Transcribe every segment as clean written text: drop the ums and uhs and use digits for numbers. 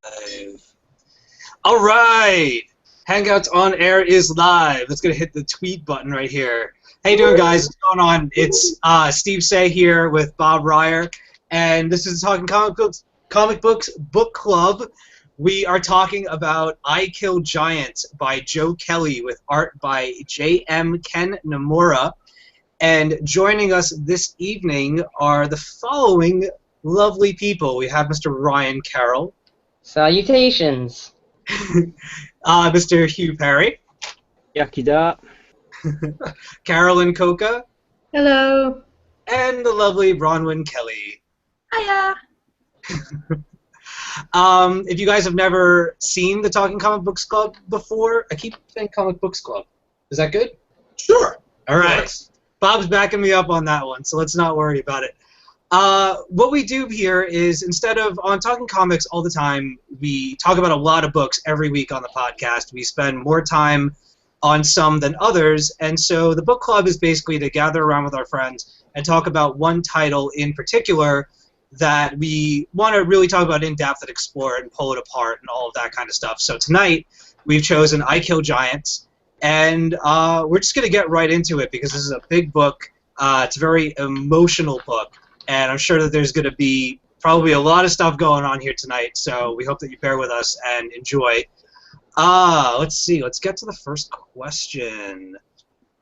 Live. All right, Hangouts on Air is live. Let's hit the tweet button right here. How you doing, guys? What's going on? It's Steve Say here with Bob Ryer, and this is Talking Comic Books Book Club. We are talking about I Kill Giants by Joe Kelly with art by Jim Ken Niimura. And joining us this evening are the following lovely people. We have Mr. Ryan Carroll. Salutations. Mr. Hugh Perry. Yakida. Carolyn Coca. Hello. And the lovely Bronwyn Kelly. Hiya. If you guys have never seen the Talking Comic Books Club before, I keep saying Comic Books Club. Is that good? Sure. All right. Bob's backing me up on that one, so let's not worry about it. What we do here is, instead of on Talking Comics all the time, we talk about a lot of books every week on the podcast. We spend more time on some than others, and so the book club is basically to gather around with our friends and talk about one title in particular that we want to really talk about in depth and explore it and pull it apart and all of that kind of stuff. So tonight we've chosen I Kill Giants, and we're just going to get right into it because this is a big book. It's a very emotional book. And I'm sure that there's going to be probably a lot of stuff going on here tonight, so we hope that you bear with us and enjoy. Let's see. Let's get to the first question.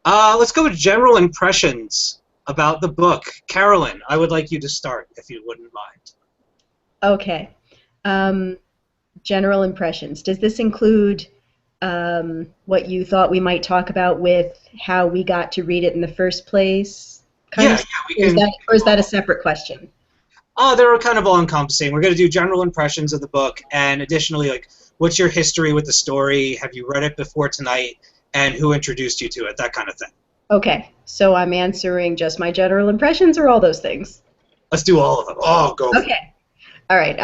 Let's go with general impressions about the book. Carolyn, I would like you to start, if you wouldn't mind. Okay. General impressions. Does this include what you thought we might talk about with how we got to read it in the first place? We can. Or is that a separate question? They're kind of all-encompassing. We're going to do general impressions of the book, and additionally, like, what's your history with the story? Have you read it before tonight? And who introduced you to it? That kind of thing. Okay, so I'm answering just my general impressions or all those things? Let's do all of them. Oh, go. Okay. All right.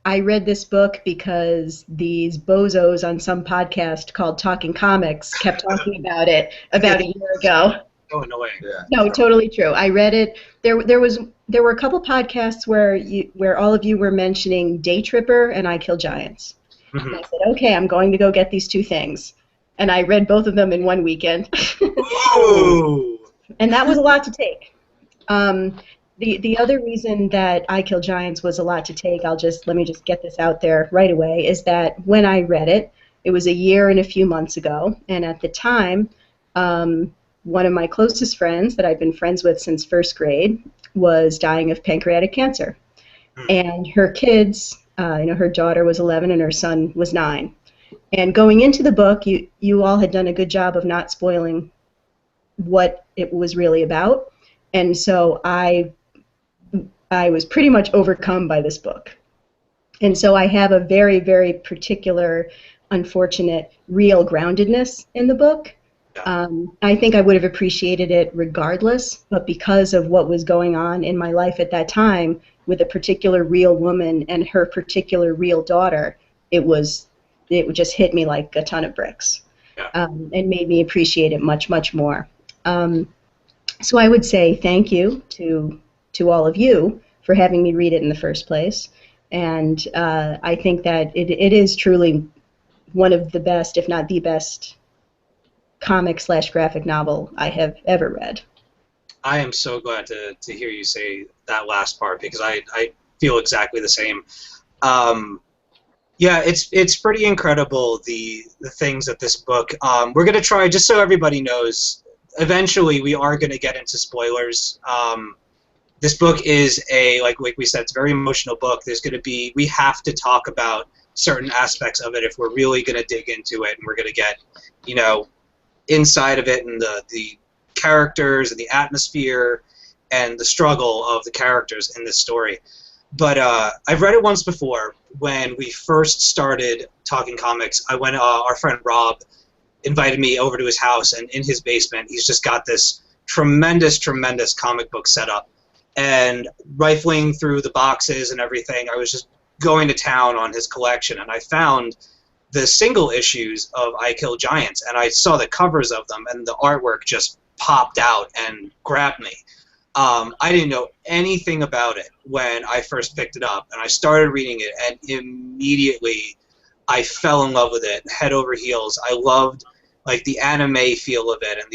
I read this book because these bozos on some podcast called Talking Comics kept talking about it about a year ago. Oh, no way. Yeah. No, totally true. I read it. There were a couple podcasts where all of you were mentioning Day Tripper and I Kill Giants. Mm-hmm. And I said, okay, I'm going to go get these two things. And I read both of them in one weekend. Whoa! And that was a lot to take. The other reason that I Kill Giants was a lot to take, let me just get this out there right away, is that when I read it, it was a year and a few months ago, and at the time, one of my closest friends that I've been friends with since first grade was dying of pancreatic cancer. And her kids, her daughter was 11 and her son was 9. And going into the book, you all had done a good job of not spoiling what it was really about. And so I was pretty much overcome by this book. And so I have a very, very particular, unfortunate, real groundedness in the book. I think I would have appreciated it regardless, but because of what was going on in my life at that time with a particular real woman and her particular real daughter, it just hit me like a ton of bricks, and made me appreciate it much, much more. So I would say thank you to all of you for having me read it in the first place, and I think that it is truly one of the best, if not the best, comic/graphic novel I have ever read. I am so glad to hear you say that last part because I feel exactly the same. Yeah, it's pretty incredible the things that this book. We're gonna try, just so everybody knows. Eventually, we are gonna get into spoilers. This book is like we said, it's a very emotional book. We have to talk about certain aspects of it if we're really gonna dig into it, and we're gonna get, inside of it and the characters and the atmosphere and the struggle of the characters in this story. But I've read it once before when we first started Talking Comics. I went. Our friend Rob invited me over to his house, and in his basement, he's just got this tremendous, tremendous comic book setup. And rifling through the boxes and everything, I was just going to town on his collection, and I found the single issues of I Kill Giants, and I saw the covers of them, and the artwork just popped out and grabbed me. I didn't know anything about it when I first picked it up, and I started reading it, and immediately I fell in love with it, head over heels. I loved like the anime feel of it, and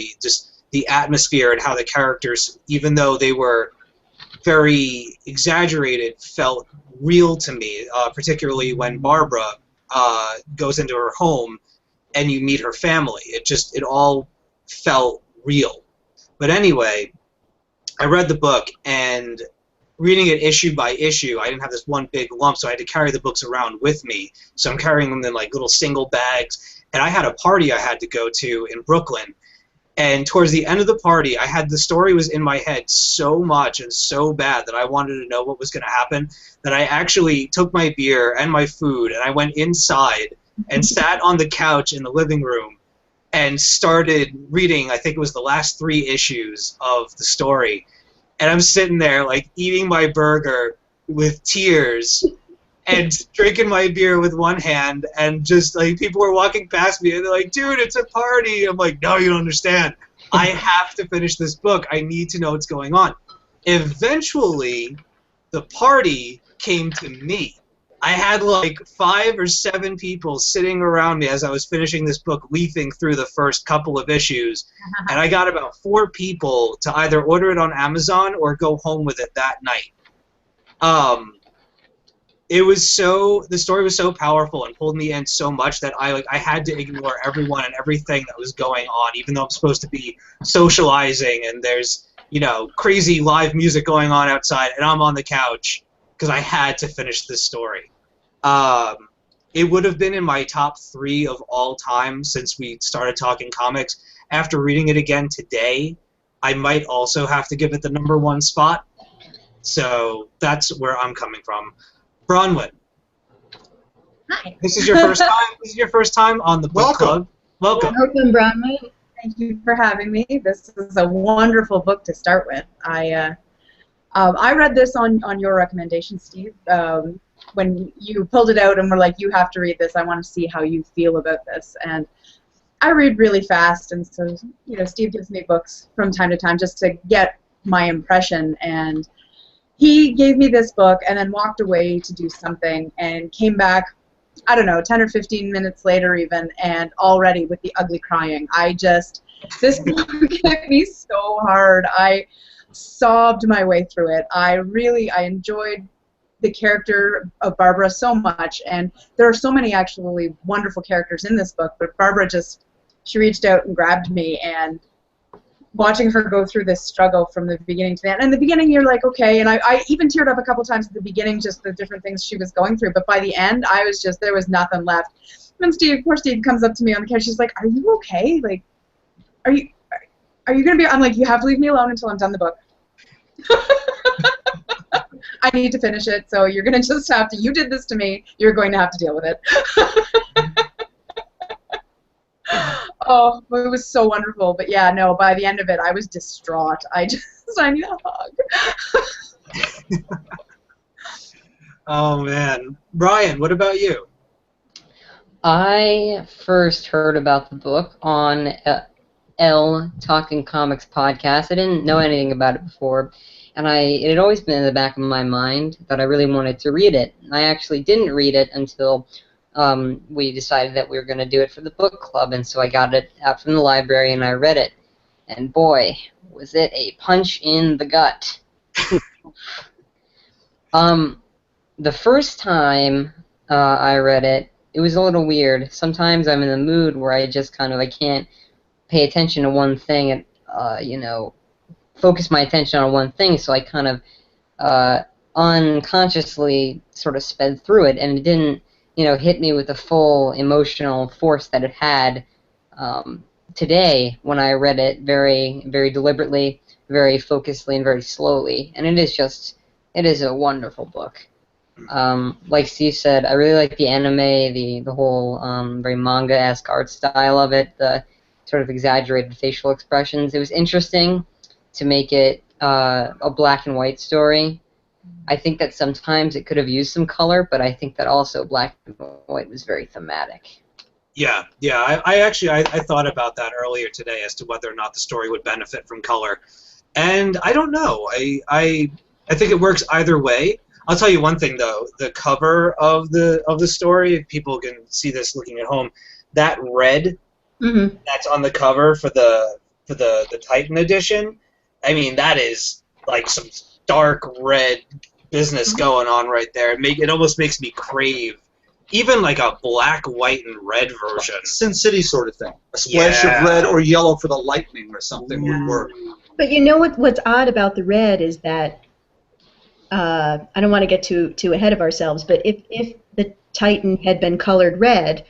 the atmosphere, and how the characters, even though they were very exaggerated, felt real to me. Particularly when Barbara goes into her home and you meet her family. It all felt real. But anyway, I read the book, and reading it issue by issue, I didn't have this one big lump, so I had to carry the books around with me. So I'm carrying them in like little single bags. And I had a party I had to go to in Brooklyn. And towards the end of the party, the story was in my head so much and so bad that I wanted to know what was going to happen, that I actually took my beer and my food, and I went inside and sat on the couch in the living room and started reading. I think it was the last 3 issues of the story. And I'm sitting there, like, eating my burger with tears and drinking my beer with one hand, and just, like, people were walking past me, and they're like, dude, it's a party. I'm like, no, you don't understand. I have to finish this book. I need to know what's going on. Eventually, the party came to me. I had like 5 or 7 people sitting around me as I was finishing this book, leafing through the first couple of issues, and I got about 4 people to either order it on Amazon or go home with it that night. The story was so powerful and pulled me in so much that I had to ignore everyone and everything that was going on, even though I'm supposed to be socializing and there's, crazy live music going on outside, and I'm on the couch because I had to finish this story. It would have been in my top 3 of all time since we started talking comics. After reading it again today, I might also have to give it the #1 spot. So that's where I'm coming from. Bronwyn. Hi. This is your first time. This is your first time on the book club. Welcome. Welcome, Bronwyn. Thank you for having me. This is a wonderful book to start with. I read this on your recommendation, Steve. When you pulled it out and were like, you have to read this. I want to see how you feel about this. And I read really fast, and so Steve gives me books from time to time just to get my impression. And he gave me this book and then walked away to do something and came back, I don't know, 10 or 15 minutes later even, and already with the ugly crying. This book hit me so hard. I sobbed my way through it. I enjoyed the character of Barbara so much, and there are so many actually wonderful characters in this book, but Barbara she reached out and grabbed me, and watching her go through this struggle from the beginning to the end. And in the beginning, you're like, okay, and I even teared up a couple times at the beginning, just the different things she was going through, but by the end, there was nothing left. And poor Steve comes up to me on the couch, she's like, are you okay? Like, are you going to be, I'm like, you have to leave me alone until I'm done the book. I need to finish it, so you're going to just have to, you did this to me, you're going to have to deal with it. Oh, it was so wonderful. But yeah, no, by the end of it, I was distraught. I need a hug. Oh, man. Brian, what about you? I first heard about the book on L Talking Comics podcast. I didn't know anything about it before, and it had always been in the back of my mind that I really wanted to read it. I actually didn't read it until we decided that we were going to do it for the book club, and so I got it out from the library and I read it, and boy, was it a punch in the gut. The first time I read it, it was a little weird. Sometimes I'm in a mood where I just I can't pay attention to one thing and focus my attention on one thing, so I unconsciously sort of sped through it, and it didn't hit me with the full emotional force that it had today when I read it very, very deliberately, very focusedly, and very slowly. And it is a wonderful book. Like Steve said, I really like the anime, the whole very manga-esque art style of it, the sort of exaggerated facial expressions. It was interesting to make it a black and white story. I think that sometimes it could have used some color, but I think that also black and white was very thematic. Yeah. I thought about that earlier today as to whether or not the story would benefit from color. And I don't know. I think it works either way. I'll tell you one thing though. The cover of the story, if people can see this looking at home, that red that's on the cover for the Titan edition. I mean, that is like some dark red business going on right there. It almost makes me crave even like a black, white, and red version. Sin City sort of thing. A splash of red or yellow for the lightning or something would work. But you know what's odd about the red is that I don't want to get too ahead of ourselves, but if the Titan had been colored red,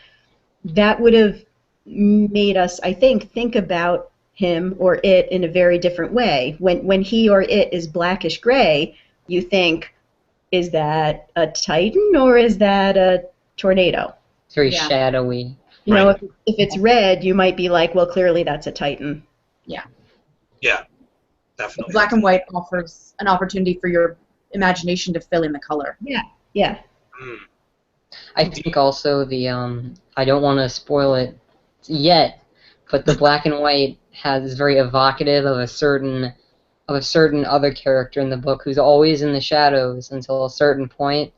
that would have made us, I think about him or it in a very different way. When he or it is blackish gray, you think, is that a Titan or is that a tornado? It's very shadowy. You know, if it's red, you might be like, well, clearly that's a Titan. Yeah. Yeah, definitely. Black and white offers an opportunity for your imagination to fill in the color. Yeah. I think also the I don't want to spoil it yet, but the black and white is very evocative of a certain other character in the book who's always in the shadows until a certain point.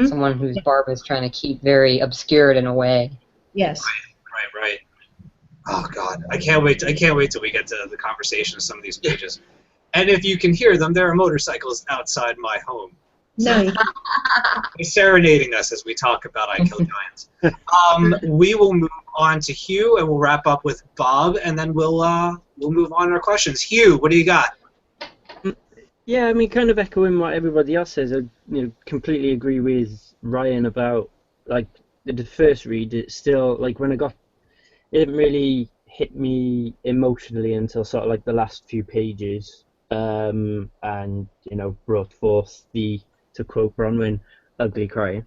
Someone whose Barb is trying to keep very obscured in a way. Yes. Right. Oh God, I can't wait till we get to the conversation of some of these pages. And if you can hear them, there are motorcycles outside my home. No. They're serenading us as we talk about I Kill Giants. We will move on to Hugh, and we'll wrap up with Bob, and then we'll move on to our questions. Hugh, what do you got? Yeah, I mean, kind of echoing what everybody else says. I completely agree with Ryan about like the first read. It's still like when it didn't really hit me emotionally until sort of like the last few pages, and brought forth the, to quote Bronwyn, ugly crying.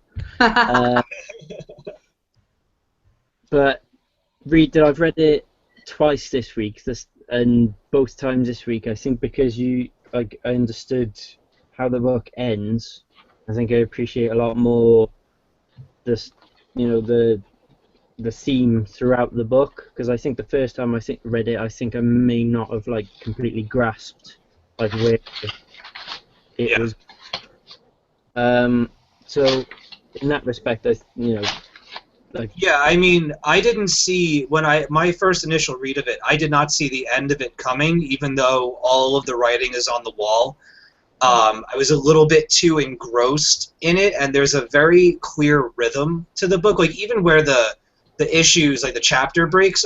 But I've read it twice this week, and both times this week, I think because I understood how the book ends, I think I appreciate a lot more this, the theme throughout the book, because I think the first time I read it, I think I may not have like completely grasped like where it was. So in that respect, Yeah, I mean, I didn't see my first initial read of it. I did not see the end of it coming, even though all of the writing is on the wall. I was a little bit too engrossed in it, and there's a very clear rhythm to the book. Like even where the issues, like the chapter breaks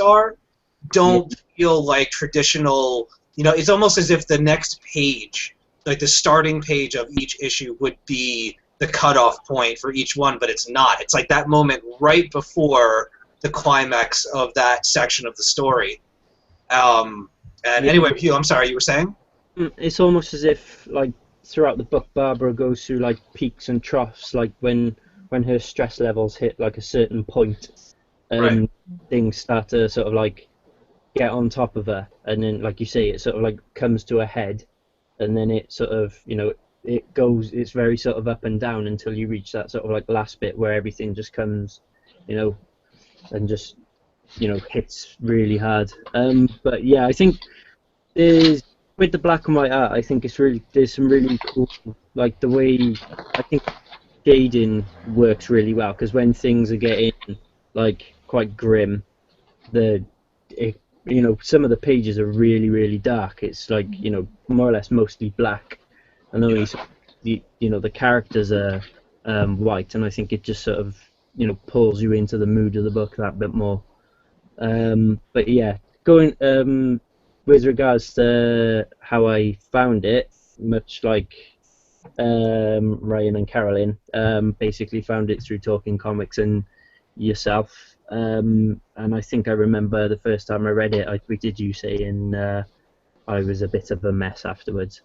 don't feel like traditional. It's almost as if the next page, like the starting page of each issue, would be the cutoff point for each one, but it's not. It's like that moment right before the climax of that section of the story. Anyway, Hugh, I'm sorry, you were saying? It's almost as if, like, throughout the book, Barbara goes through, like, peaks and troughs, like when her stress levels hit, like, a certain point, and things start to sort of, like, get on top of her, and then, like you say, it sort of, like, comes to a head, and then it sort of, it's very sort of up and down until you reach that sort of like last bit where everything just comes, and just, hits really hard. But yeah, I think with the black and white art, I think there's some really cool, like the way, I think shading works really well, because when things are getting like quite grim, some of the pages are really, really dark. It's like, more or less mostly black. And only the characters are white, and I think it just sort of pulls you into the mood of the book that bit more. But yeah, going with regards to how I found it, much like Ryan and Carolyn, basically found it through Talking Comics and yourself. And I think I remember the first time I read it, I tweeted you saying I was a bit of a mess afterwards.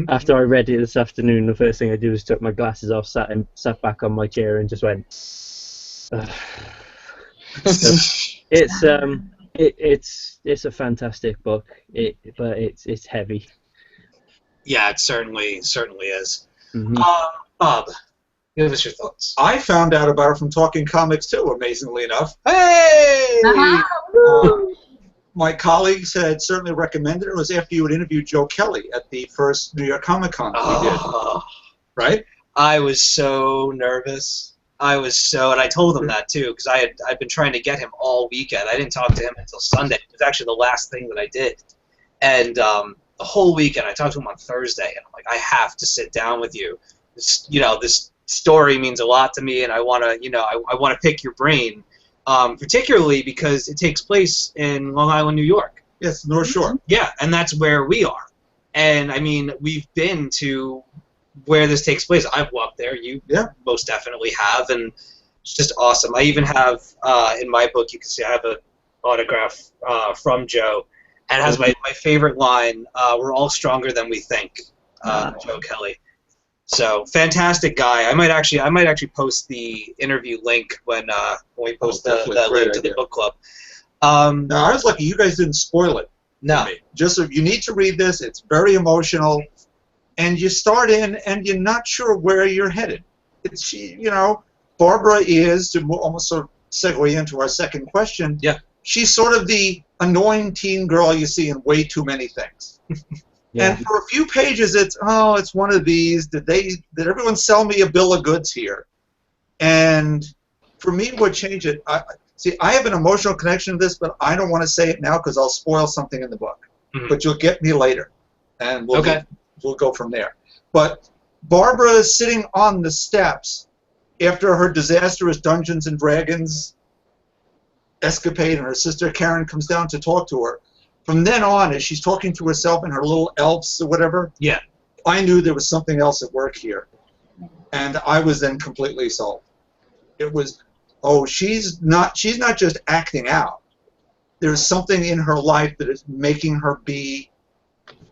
After I read it this afternoon, the first thing I did was took my glasses off, sat back on my chair, and just went. So it's a fantastic book, but it's heavy. Yeah, it certainly is. Bob, give us your thoughts. I found out about it from Talking Comics too, amazingly enough. Hey! my colleagues had certainly recommended it. It was after you had interviewed Joe Kelly at the first New York Comic Con that we did. Right? I was so nervous. And I told him that too, because I'd been trying to get him all weekend. I didn't talk to him until Sunday. It was actually the last thing that I did. And the whole weekend, I talked to him on Thursday, and I'm like, I have to sit down with you. This story means a lot to me, and I want to, I want to pick your brain, particularly because it takes place in Long Island, New York. Yes, North Shore. Yeah, and that's where we are. And I mean, we've been to where this takes place. I've walked there. You most definitely have, and it's just awesome. I even have in my book, you can see I have an autograph from Joe, and it has my favorite line. We're all stronger than we think. Joe Kelly. So fantastic guy. I might actually post the interview link when we post the link to the book club. Now I was lucky you guys didn't spoil it. No. Just you need to read this. It's very emotional. And you start in, and you're not sure where you're headed. Barbara is, to almost sort of segue into our second question, she's sort of the annoying teen girl you see in way too many things. And for a few pages, it's one of these. Did everyone sell me a bill of goods here? And for me, what changed it, I have an emotional connection to this, but I don't want to say it now because I'll spoil something in the book. But you'll get me later, and we'll go from there. But Barbara is sitting on the steps after her disastrous Dungeons and Dragons escapade, and her sister Karen comes down to talk to her. From then on, as she's talking to herself and her little elves or whatever, I knew there was something else at work here. And I was then completely sold. It was, she's not just acting out. There's something in her life that is making her be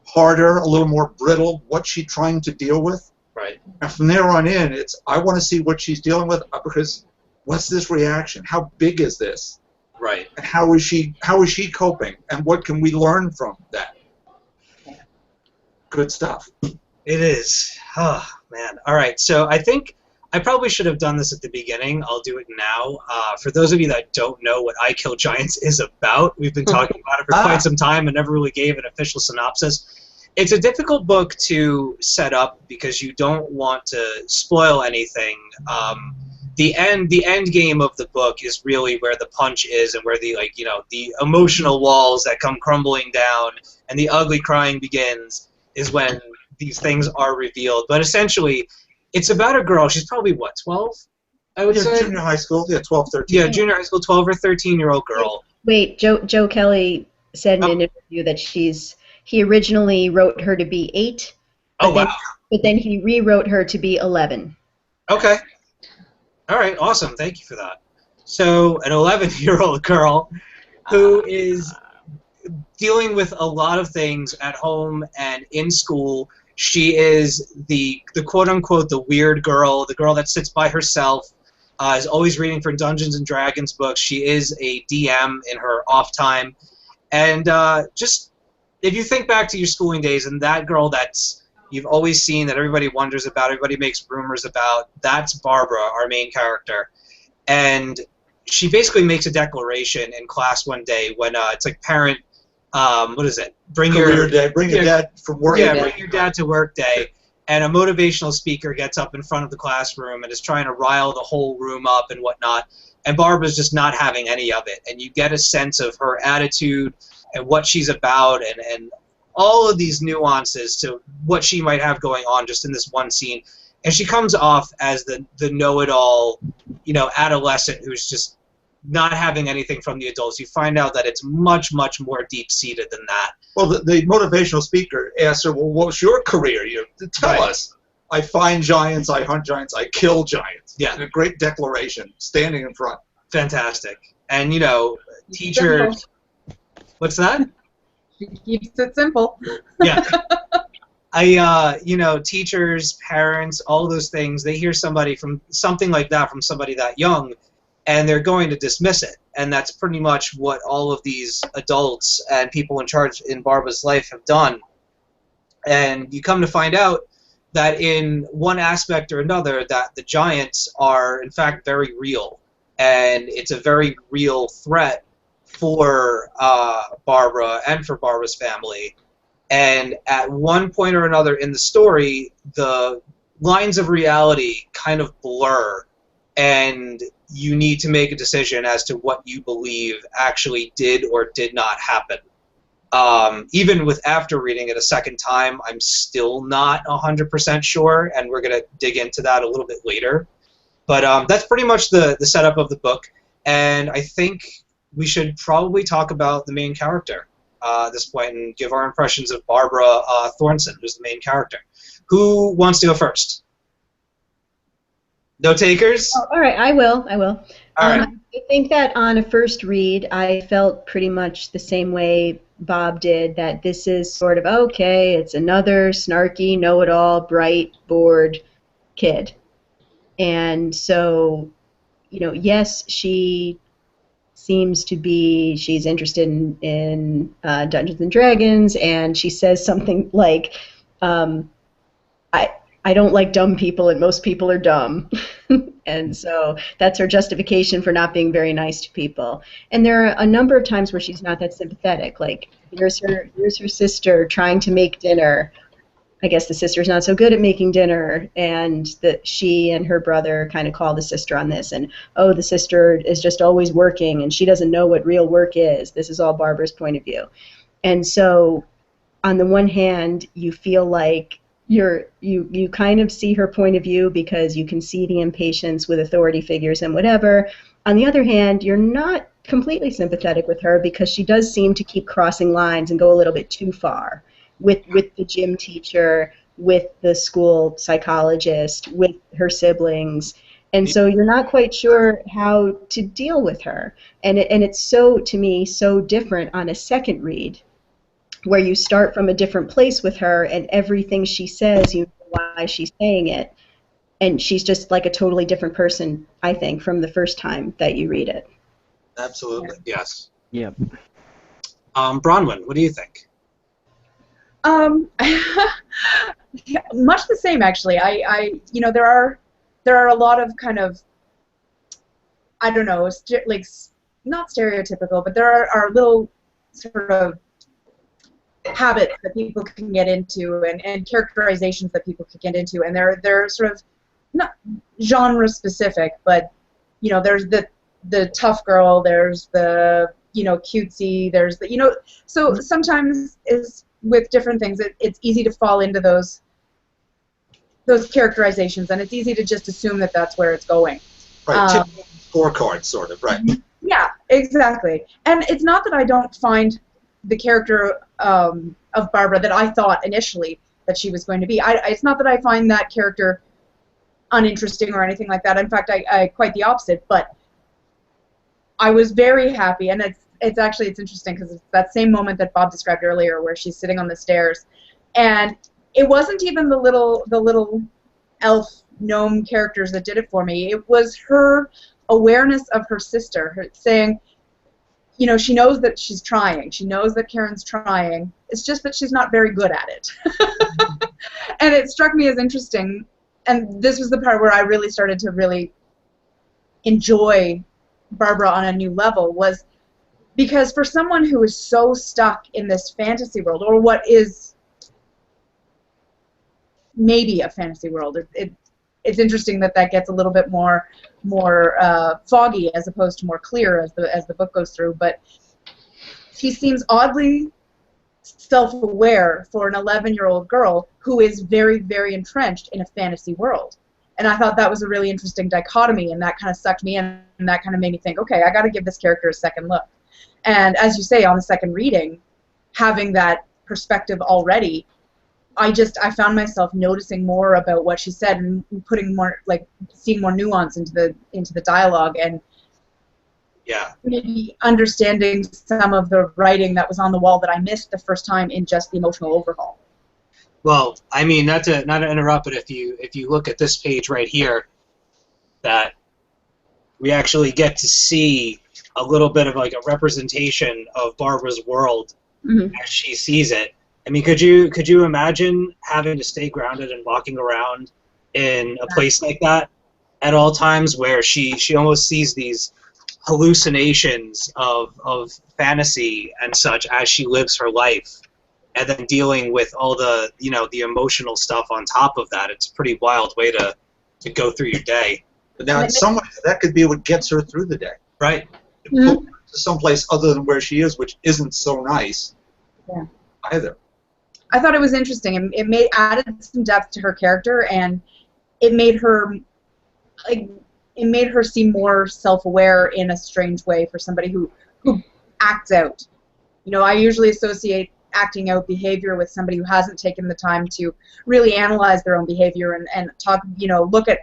harder, a little more brittle. What's she trying to deal with? Right. And from there on in, I want to see what she's dealing with, because what's this reaction? How big is this? Right. And how is she coping? And what can we learn from that? Good stuff. It is. Oh, man. All right. So I think I probably should have done this at the beginning. I'll do it now. For those of you that don't know what I Kill Giants is about, we've been talking about it for quite some time and never really gave an official synopsis. It's a difficult book to set up because you don't want to spoil anything. The end game of the book is really where the punch is, and where the the emotional walls that come crumbling down and the ugly crying begins is when these things are revealed. But essentially, it's about a girl. She's probably, 12? I would say. Junior high school. 12, 13. Yeah, junior high school, 12 or 13-year-old girl. Wait, Joe Kelly said in an interview that he originally wrote her to be 8. But then he rewrote her to be 11. Okay. All right, awesome. Thank you for that. So, an 11-year-old girl who is dealing with a lot of things at home and in school. She is the quote-unquote the weird girl, the girl that sits by herself, is always reading for Dungeons and Dragons books. She is a DM in her off time. And just, if you think back to your schooling days and that girl you've always seen, that everybody wonders about, everybody makes rumors about, that's Barbara, our main character. And she basically makes a declaration in class one day when it's like parent, what is it? Bring your dad from work. Yeah, bring your dad to work day. And a motivational speaker gets up in front of the classroom and is trying to rile the whole room up and whatnot. And Barbara's just not having any of it. And you get a sense of her attitude and what she's about, and all of these nuances to what she might have going on just in this one scene. And she comes off as the know-it-all, adolescent who's just not having anything from the adults. You find out that it's much, much more deep-seated than that. Well, the motivational speaker asks her, well, what's your career? Tell us. I find giants, I hunt giants, I kill giants. Yeah. A great declaration, standing in front. Fantastic. And, teachers... What's that? She keeps it simple. Yeah. Teachers, parents, all those things, they hear something like that from somebody that young, and they're going to dismiss it. And that's pretty much what all of these adults and people in charge in Barbara's life have done. And you come to find out that in one aspect or another, that the giants are, in fact, very real. And it's a very real threat for Barbara and for Barbara's family. And at one point or another in the story, the lines of reality kind of blur, and you need to make a decision as to what you believe actually did or did not happen. Even with after reading it a second time, I'm still not 100% sure, and we're going to dig into that a little bit later. But that's pretty much the setup of the book, and I think we should probably talk about the main character at this point and give our impressions of Barbara Thornton, who's the main character. Who wants to go first? No takers? Oh, all right, I will. All right. I think that on a first read, I felt pretty much the same way Bob did, that this is sort of, okay, it's another snarky, know-it-all, bright, bored kid. And so, you know, yes, she seems to be, she's interested in Dungeons and Dragons, and she says something like, I don't like dumb people, and most people are dumb. And so that's her justification for not being very nice to people. And there are a number of times where she's not that sympathetic. Like, here's her sister trying to make dinner. I guess the sister's not so good at making dinner, and she and her brother kind of call the sister on this. And, oh, the sister is just always working, and she doesn't know what real work is. This is all Barbara's point of view. And so on the one hand, you feel like you kind of see her point of view because you can see the impatience with authority figures and whatever. On the other hand, you're not completely sympathetic with her because she does seem to keep crossing lines and go a little bit too far with the gym teacher, with the school psychologist, with her siblings. And so you're not quite sure how to deal with her. And it's so, to me, so different on a second read, where you start from a different place with her, and everything she says, you know why she's saying it. And she's just like a totally different person, I think, from the first time that you read it. Absolutely, yes. Yeah. Bronwyn, what do you think? Yeah, much the same, actually. You know, there are a lot of kind of, I don't know, like, not stereotypical, but there are little sort of habits that people can get into, and characterizations that people can get into, and they're sort of not genre specific, but you know, there's the tough girl, there's the, you know, cutesy, there's the, you know, so sometimes is with different things it's easy to fall into those characterizations, and it's easy to just assume that that's where it's going. Right, scorecard sort of, right. Yeah, exactly. And it's not that I don't find the character of Barbara that I thought initially that she was going to be. It's not that I find that character uninteresting or anything like that. In fact, I quite the opposite. But I was very happy, and it's interesting because it's that same moment that Bob described earlier, where she's sitting on the stairs, and it wasn't even the little elf gnome characters that did it for me. It was her awareness of her sister, her saying, you know, she knows that she's trying. She knows that Karen's trying. It's just that she's not very good at it. And it struck me as interesting. And this was the part where I really started to really enjoy Barbara on a new level, was because for someone who is so stuck in this fantasy world, or what is maybe a fantasy world, it's interesting that gets a little bit more foggy as opposed to more clear as the book goes through. But she seems oddly self-aware for an 11-year-old girl who is very, very entrenched in a fantasy world. And I thought that was a really interesting dichotomy, and that kind of sucked me in, and that kind of made me think, okay, I got to give this character a second look. And as you say, on the second reading, having that perspective already, I found myself noticing more about what she said and putting more, like, seeing more nuance into the dialogue, and maybe understanding some of the writing that was on the wall that I missed the first time in just the emotional overhaul. Well, I mean, not to interrupt, but if you look at this page right here, that we actually get to see a little bit of like a representation of Barbara's world as she sees it. I mean, could you imagine having to stay grounded and walking around in a place like that at all times, where she almost sees these hallucinations of fantasy and such as she lives her life, and then dealing with all the the emotional stuff on top of that. It's a pretty wild way to go through your day. But now, in some ways, that could be what gets her through the day. Right. Put her to someplace other than where she is, which isn't so nice. Yeah. Either. I thought it was interesting. It added some depth to her character, and it made her seem more self-aware in a strange way for somebody who acts out. I usually associate acting out behavior with somebody who hasn't taken the time to really analyze their own behavior and talk, look at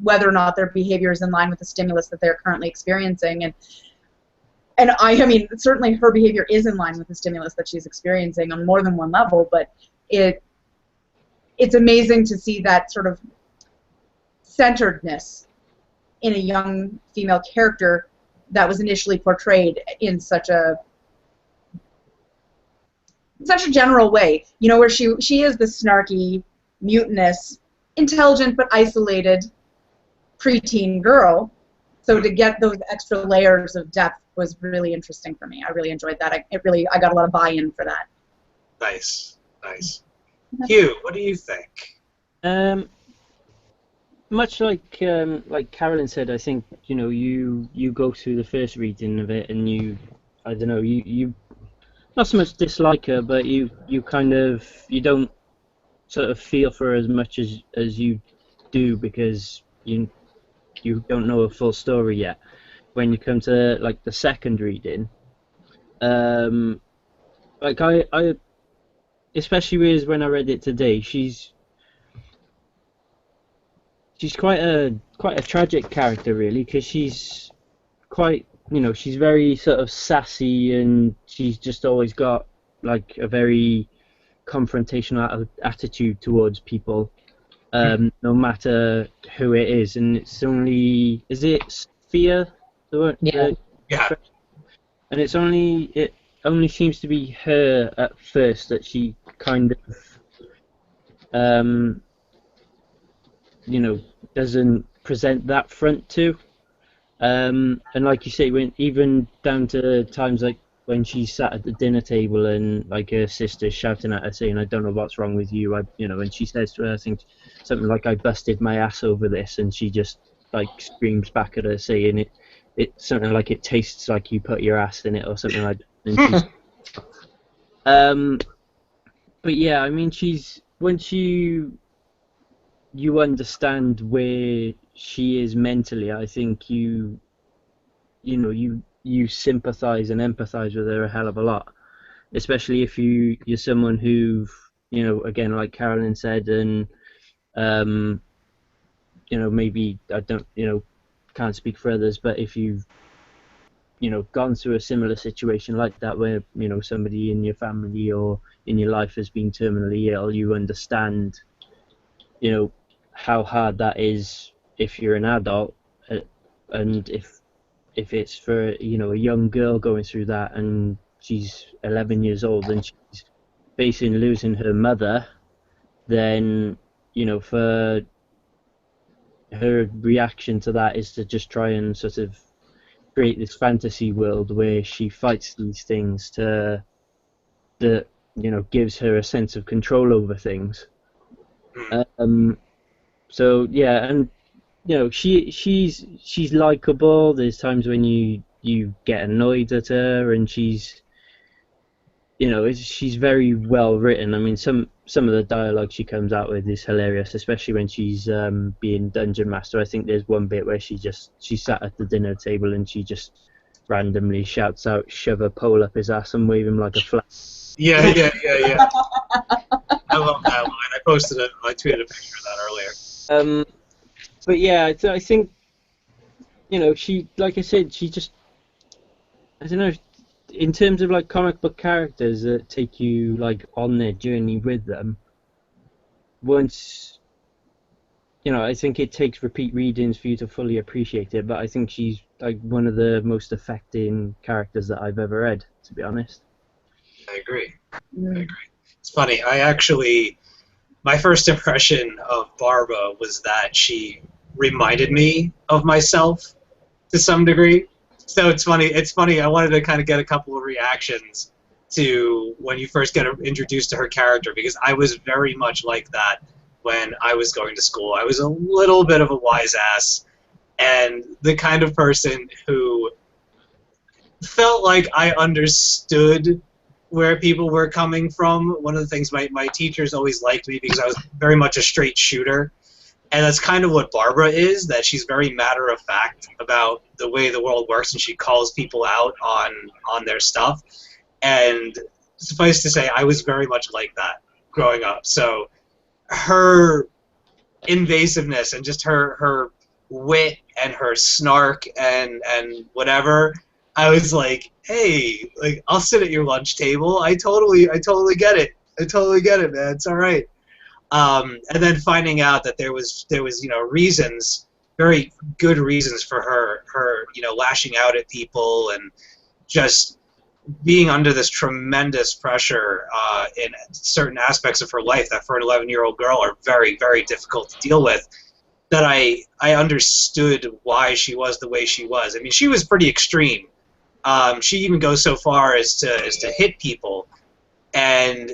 whether or not their behavior is in line with the stimulus that they're currently experiencing. And I mean, certainly her behavior is in line with the stimulus that she's experiencing on more than one level, but it's amazing to see that sort of centeredness in a young female character that was initially portrayed in such a general way, where she is the snarky, mutinous, intelligent but isolated preteen girl. So to get those extra layers of depth was really interesting for me. I really enjoyed that. I got a lot of buy-in for that. Nice. Hugh, what do you think? Much like Carolyn said, I think you go through the first reading of it and you not so much dislike her, but you don't sort of feel for her as much as you do because you don't know a full story yet. When you come to the second reading, I especially when I read it today, she's quite a tragic character really, because she's quite she's very sort of sassy, and she's just always got a very confrontational attitude towards people, no matter who it is. And it's only, is it Sophia? Yeah. And it only seems to be her at first that she kind of doesn't present that front to. And like you say, even down to times like when she sat at the dinner table and her sister's shouting at her saying, "I don't know what's wrong with you," and she says to her, I think something like, "I busted my ass over this," and she just screams back at her saying it's something like, "It tastes like you put your ass in it," or something like that. And but yeah, I mean, once you understand where she is mentally, I think you sympathize and empathize with her a hell of a lot, especially if you're someone who, again, like Carolyn said, and maybe I don't, can't speak for others, but if you've gone through a similar situation like that, where somebody in your family or in your life has been terminally ill, you understand how hard that is if you're an adult, and if it's for a young girl going through that, and she's 11 years old and she's facing losing her mother, then for her reaction to that is to just try and sort of create this fantasy world where she fights these things that gives her a sense of control over things. So yeah, and she's likable. There's times when you get annoyed at her, and she's very well written. I mean, some of the dialogue she comes out with is hilarious, especially when she's being dungeon master. I think there's one bit where she sat at the dinner table and she just randomly shouts out, "Shove a pole up his ass and wave him like a flag." Yeah. I love that line. I posted it. I tweeted a picture of that earlier. But yeah, I think she, like I said, she just, I don't know, in terms of comic book characters that take you on their journey with them. Once I think it takes repeat readings for you to fully appreciate it, but I think she's one of the most affecting characters that I've ever read, to be honest. I agree. It's funny. My first impression of Barbara was that she reminded me of myself to some degree. So it's funny. It's funny. I wanted to kind of get a couple of reactions to when you first get introduced to her character, because I was very much like that when I was going to school. I was a little bit of a wise ass, and the kind of person who felt like I understood where people were coming from. One of the things my teachers always liked me because I was very much a straight shooter. And that's kind of what Barbara is, that she's very matter-of-fact about the way the world works, and she calls people out on their stuff. And suffice to say, I was very much like that growing up. So her invasiveness and just her wit and her snark and whatever, I was like, hey, like, I'll sit at your lunch table. I totally get it. I totally get it, man. It's all right. And then finding out that there was reasons, very good reasons for her lashing out at people and just being under this tremendous pressure in certain aspects of her life that for an 11-year-old girl are very, very difficult to deal with, that I understood why she was the way she was. I mean, she was pretty extreme. She even goes so far as to hit people, and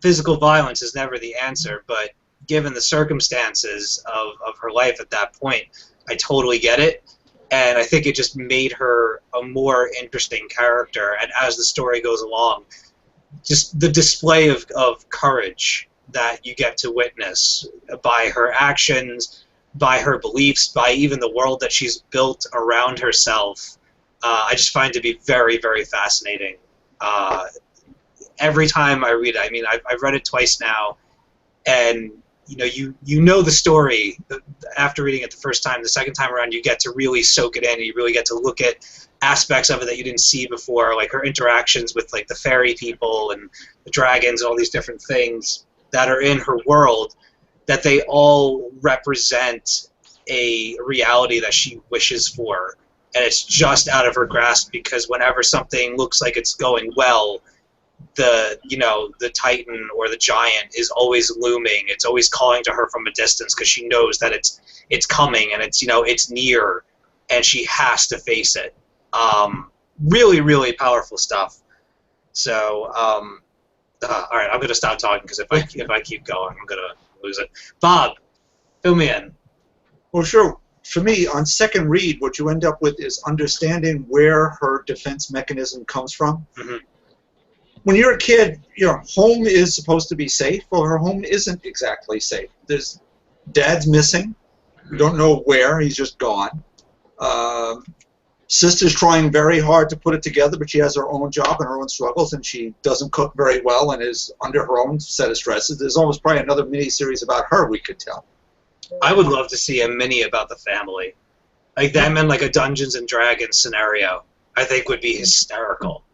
physical violence is never the answer, but given the circumstances of her life at that point, I totally get it, and I think it just made her a more interesting character. And as the story goes along, just the display of courage that you get to witness by her actions, by her beliefs, by even the world that she's built around herself, I just find to be very, very fascinating. Every time I read it, I mean, I've read it twice now, and you know the story after reading it the first time. The second time around, you get to really soak it in, and you really get to look at aspects of it that you didn't see before, like her interactions with like the fairy people and the dragons and all these different things that are in her world, that they all represent a reality that she wishes for, and it's just out of her grasp, because whenever something looks like it's going well, the Titan or the giant is always looming. It's always calling to her from a distance, because she knows that it's coming, and it's near, and she has to face it. Really, really powerful stuff. So, all right, I'm gonna stop talking, because if I keep going, I'm gonna lose it. Bob, fill me in. Well, sure. For me, on second read, what you end up with is understanding where her defense mechanism comes from. Mm-hmm. When you're a kid, your home is supposed to be safe. Well, her home isn't exactly safe. Dad's missing. You don't know where. He's just gone. Sister's trying very hard to put it together, but she has her own job and her own struggles, and she doesn't cook very well and is under her own set of stresses. There's almost probably another mini-series about her we could tell. I would love to see a mini about the family. Like them in like a Dungeons and Dragons scenario, I think would be hysterical.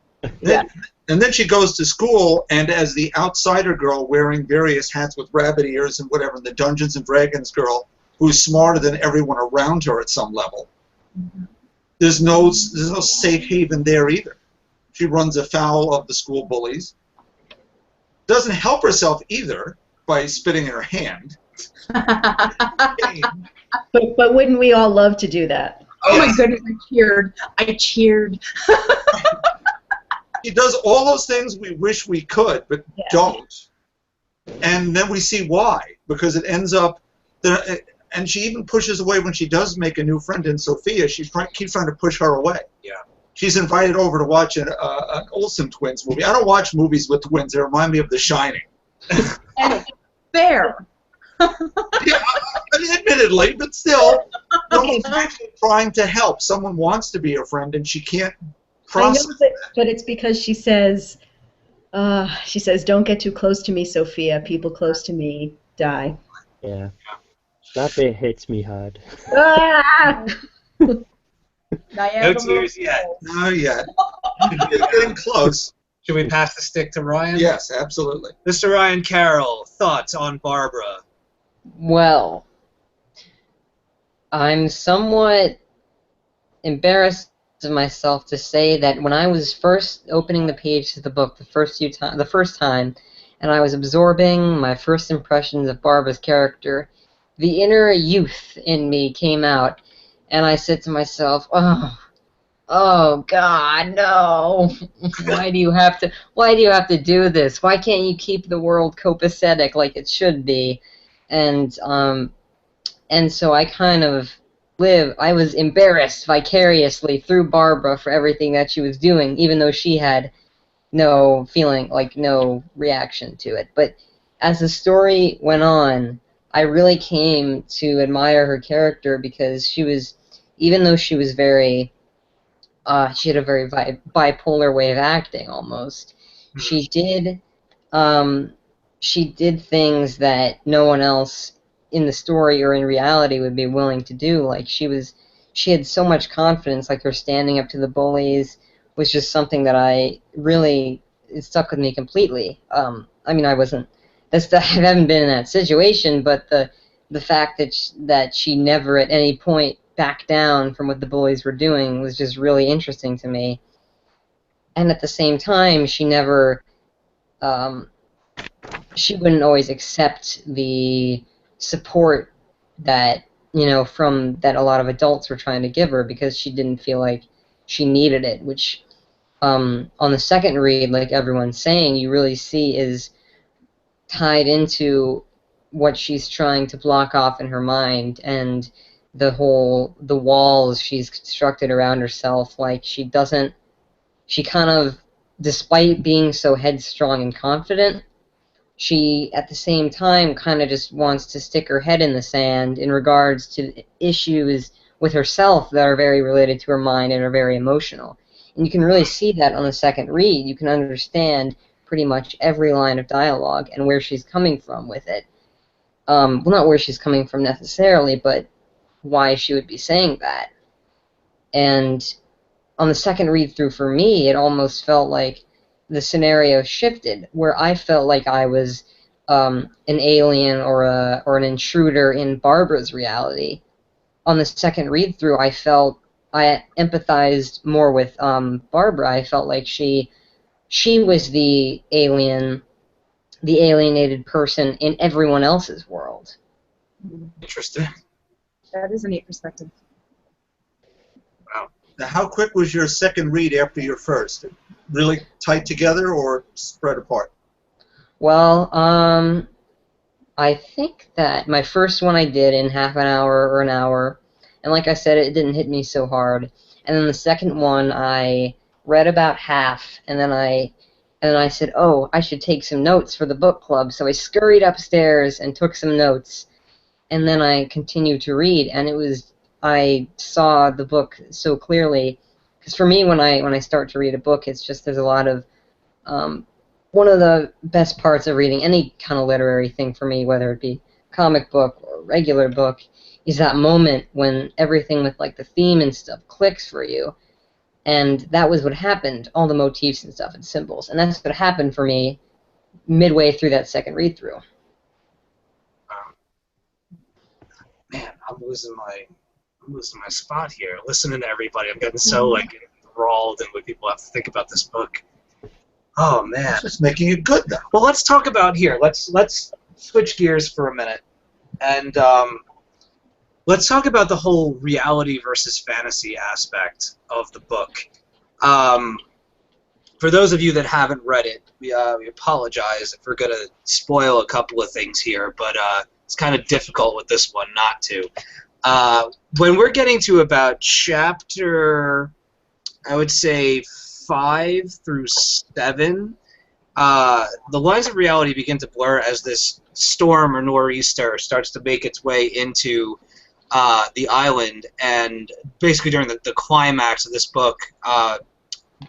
Yeah. And then she goes to school, and as the outsider girl wearing various hats with rabbit ears and whatever, and the Dungeons and Dragons girl who's smarter than everyone around her at some level, there's no safe haven there either. She runs afoul of the school bullies. Doesn't help herself either by spitting in her hand. But wouldn't we all love to do that? Oh my goodness, I cheered. She does all those things we wish we could, but don't. And then we see why, because it ends up that, and she even pushes away when she does make a new friend in Sophia. She keeps trying to push her away. Yeah. She's invited over to watch an Olsen twins movie. I don't watch movies with twins. They remind me of The Shining. And it's fair. Yeah, admittedly, but still, okay. Trying to help. Someone wants to be her friend, and she can't process that. But it's because she says, don't get too close to me, Sophia. People close to me die. Yeah. That bit hits me hard. No tears yet. Not yet. Getting close. Should we pass the stick to Ryan? Yes, absolutely. Mr. Ryan Carroll, thoughts on Barbara? Well, I'm somewhat embarrassed of myself to say that when I was first opening the page to the book the first time, and I was absorbing my first impressions of Barbara's character, the inner youth in me came out, And I said to myself, oh God, no! Why do you have to do this? Why can't you keep the world copacetic like it should be? And so I kind of I was embarrassed vicariously through Barbara for everything that she was doing, even though she had no feeling, like no reaction to it. But as the story went on, I really came to admire her character because she was, even though she was very, she had a very bipolar way of acting almost. She did things that no one else in the story or in reality would be willing to do. Like she had so much confidence. Like her standing up to the bullies was just something that it stuck with me completely. I mean, I haven't been in that situation, but the fact that she never at any point backed down from what the bullies were doing was just really interesting to me. And at the same time, she never, she wouldn't always accept the support that, from that a lot of adults were trying to give her because she didn't feel like she needed it, which on the second read, like everyone's saying, you really see is tied into what she's trying to block off in her mind and the walls she's constructed around herself. Like she kind of, despite being so headstrong and confident, she at the same time kind of just wants to stick her head in the sand in regards to issues with herself that are very related to her mind and are very emotional. And you can really see that on the second read. You can understand pretty much every line of dialogue and where she's coming from with it. Well, not where she's coming from necessarily, but why she would be saying that. And on the second read through for me, it almost felt like the scenario shifted, where I felt like I was an alien or an intruder in Barbara's reality. On the second read through, I empathized more with Barbara. I felt like she was the alienated person in everyone else's world. Interesting. That is a neat perspective. Wow. Now, how quick was your second read after your first? Really tight together or spread apart? Well, I think that my first one I did in half an hour or an hour, and like I said, it didn't hit me so hard. And then the second one I read about half, and then I said, oh, I should take some notes for the book club. So I scurried upstairs and took some notes, and then I continued to read, and I saw the book so clearly. Because for me, when I start to read a book, it's just there's a lot of one of the best parts of reading any kind of literary thing for me, whether it be comic book or regular book, is that moment when everything with like the theme and stuff clicks for you. And that was what happened, all the motifs and stuff and symbols. And that's what happened for me midway through that second read through. Man, I'm losing my spot here. Listening to everybody, I'm getting so like enthralled in what people have to think about this book. Oh man, it's just making it good though. Well, let's talk about here. Let's switch gears for a minute, and let's talk about the whole reality versus fantasy aspect of the book. For those of you that haven't read it, we apologize if we're going to spoil a couple of things here, but it's kind of difficult with this one not to. When we're getting to about chapter, I would say 5 through 7, the lines of reality begin to blur as this storm or nor'easter starts to make its way into the island, and basically during the climax of this book,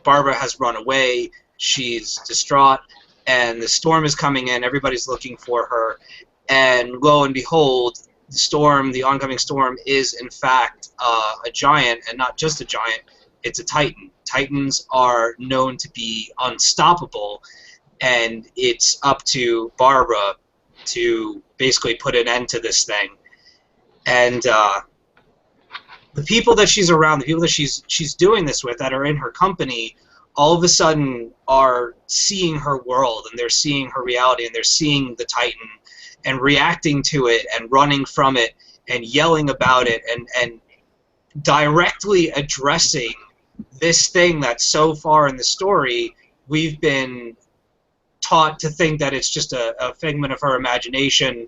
Barbara has run away, she's distraught, and the storm is coming in, everybody's looking for her, and lo and behold, the oncoming storm is in fact a giant, and not just a giant, it's a titan. Titans are known to be unstoppable, and it's up to Barbara to basically put an end to this thing. And the people that she's around, the people that she's doing this with, that are in her company, all of a sudden are seeing her world, and they're seeing her reality, and they're seeing the Titan, and reacting to it, and running from it, and yelling about it, and directly addressing this thing that so far in the story we've been taught to think that it's just a figment of her imagination,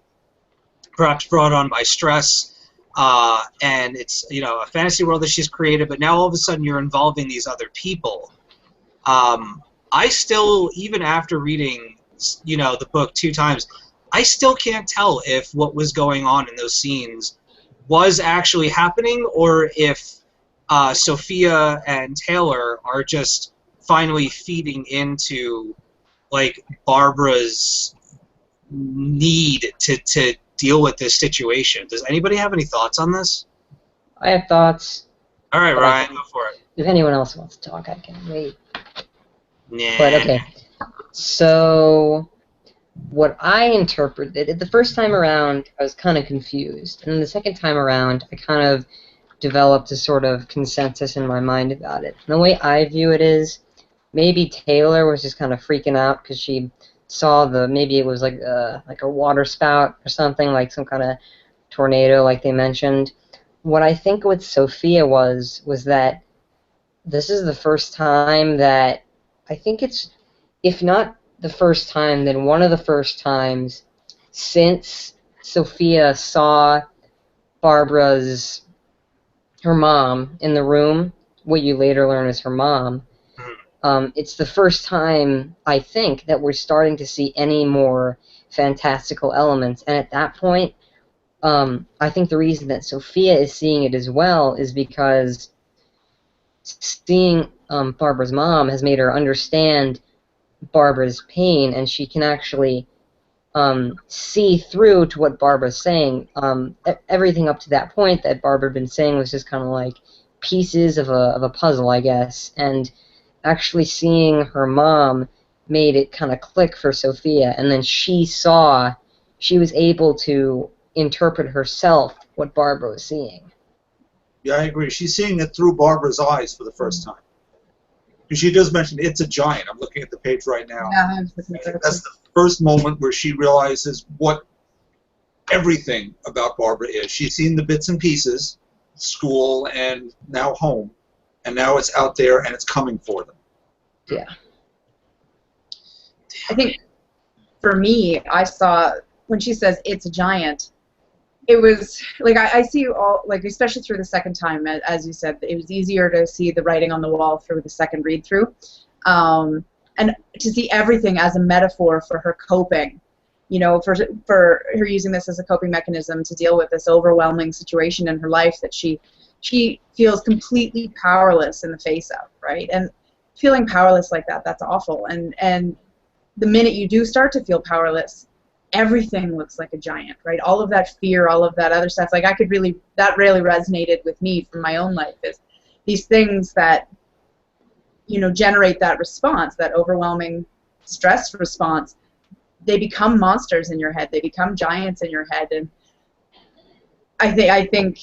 perhaps brought on by stress, and it's a fantasy world that she's created. But now all of a sudden you're involving these other people. I still, even after reading the book 2 times, I still can't tell if what was going on in those scenes was actually happening, or if Sophia and Taylor are just finally feeding into like Barbara's need to deal with this situation. Does anybody have any thoughts on this? I have thoughts. All right, Ryan, go for it. If anyone else wants to talk, I can wait. Nah. But okay, so what I interpreted, the first time around, I was kind of confused, and the second time around, I kind of developed a sort of consensus in my mind about it. And the way I view it is, maybe Taylor was just kind of freaking out because she saw maybe it was like a water spout or something, like some kind of tornado, like they mentioned. What I think with Sophia was that this is the first time that, I think it's, if not the first time, then one of the first times since Sophia saw her mom in the room, what you later learn is her mom. It's the first time, I think, that we're starting to see any more fantastical elements. And at that point, I think the reason that Sophia is seeing it as well is because seeing Barbara's mom has made her understand Barbara's pain, and she can actually see through to what Barbara's saying. Everything up to that point that Barbara had been saying was just kind of like pieces of a puzzle, I guess. And actually seeing her mom made it kind of click for Sophia, and then she was able to interpret herself what Barbara was seeing. Yeah, I agree. She's seeing it through Barbara's eyes for the first time. Because she does mention it's a giant. I'm looking at the page right now. Yeah, that's the first moment where she realizes what everything about Barbara is. She's seen the bits and pieces, school and now home, and now it's out there and it's coming for them. Yeah. I think for me, I saw when she says it's a giant, it was like I see all, like, especially through the second time, as you said, it was easier to see the writing on the wall through the second read through, and to see everything as a metaphor for her coping, for her using this as a coping mechanism to deal with this overwhelming situation in her life that she feels completely powerless in the face of, right? And feeling powerless like that's awful. And the minute you do start to feel powerless, everything looks like a giant, right? All of that fear, all of that other stuff, like that really resonated with me from my own life, is these things that, generate that response, that overwhelming stress response, they become monsters in your head, they become giants in your head. And I think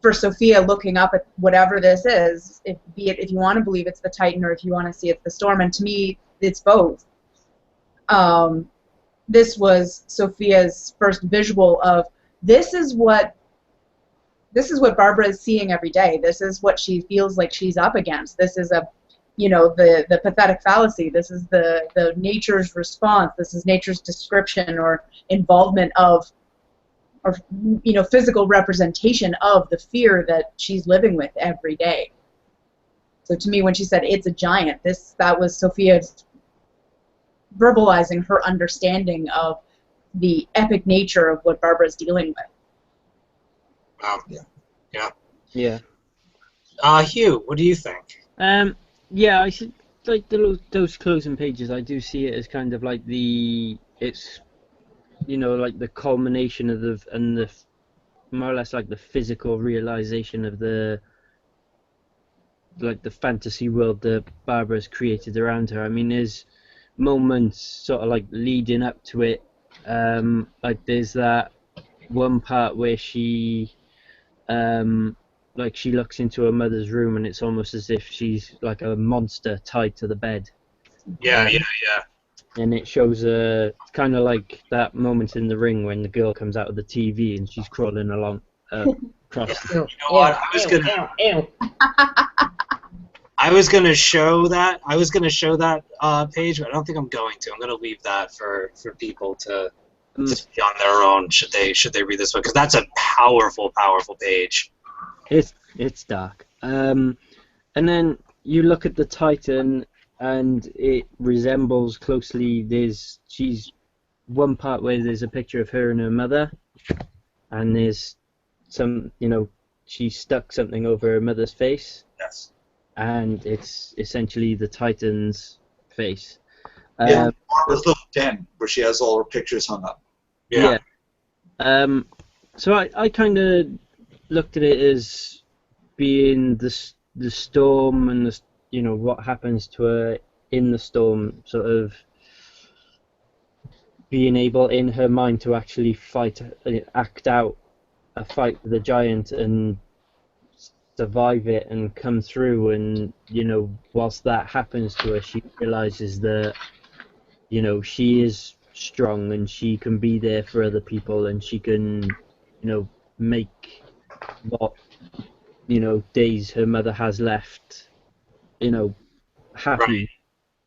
for Sophia, looking up at whatever this is, if you want to believe it's the Titan or if you want to see it's the Storm, and to me, it's both. This was Sophia's first visual of this is what Barbara is seeing every day. This is what she feels like she's up against. This is the pathetic fallacy. This is the nature's response. This is nature's description or involvement of, or physical representation of the fear that she's living with every day. So to me, when she said it's a giant, that was Sophia's verbalizing her understanding of the epic nature of what Barbara's dealing with. Wow. Yeah. Hugh, what do you think? Yeah, I should, like those closing pages. I do see it as kind of like it's like the culmination of the more or less like the physical realization of the fantasy world that Barbara's created around her. I mean, there's moments sort of like leading up to it. Like there's that one part where she she looks into her mother's room and it's almost as if she's like a monster tied to the bed. Yeah. And it shows kind of like that moment in The Ring when the girl comes out of the TV and she's crawling along across. You know what? I was gonna show that. I was gonna show that page, but I don't think I'm going to. I'm gonna leave that for people to see on their own. Should they read this one? Because that's a powerful page. It's dark. And then you look at the Titan, and it resembles closely. She's one part where there's a picture of her and her mother, and there's some, she stuck something over her mother's face. Yes. And it's essentially the Titan's face. Yeah, Barbara's little den where she has all her pictures hung up. Yeah. So I kind of looked at it as being the storm and what happens to her in the storm, sort of being able in her mind to actually act out a fight with the giant and survive it and come through, and whilst that happens to her, she realizes that she is strong and she can be there for other people, and she can make what days her mother has left happy. Right.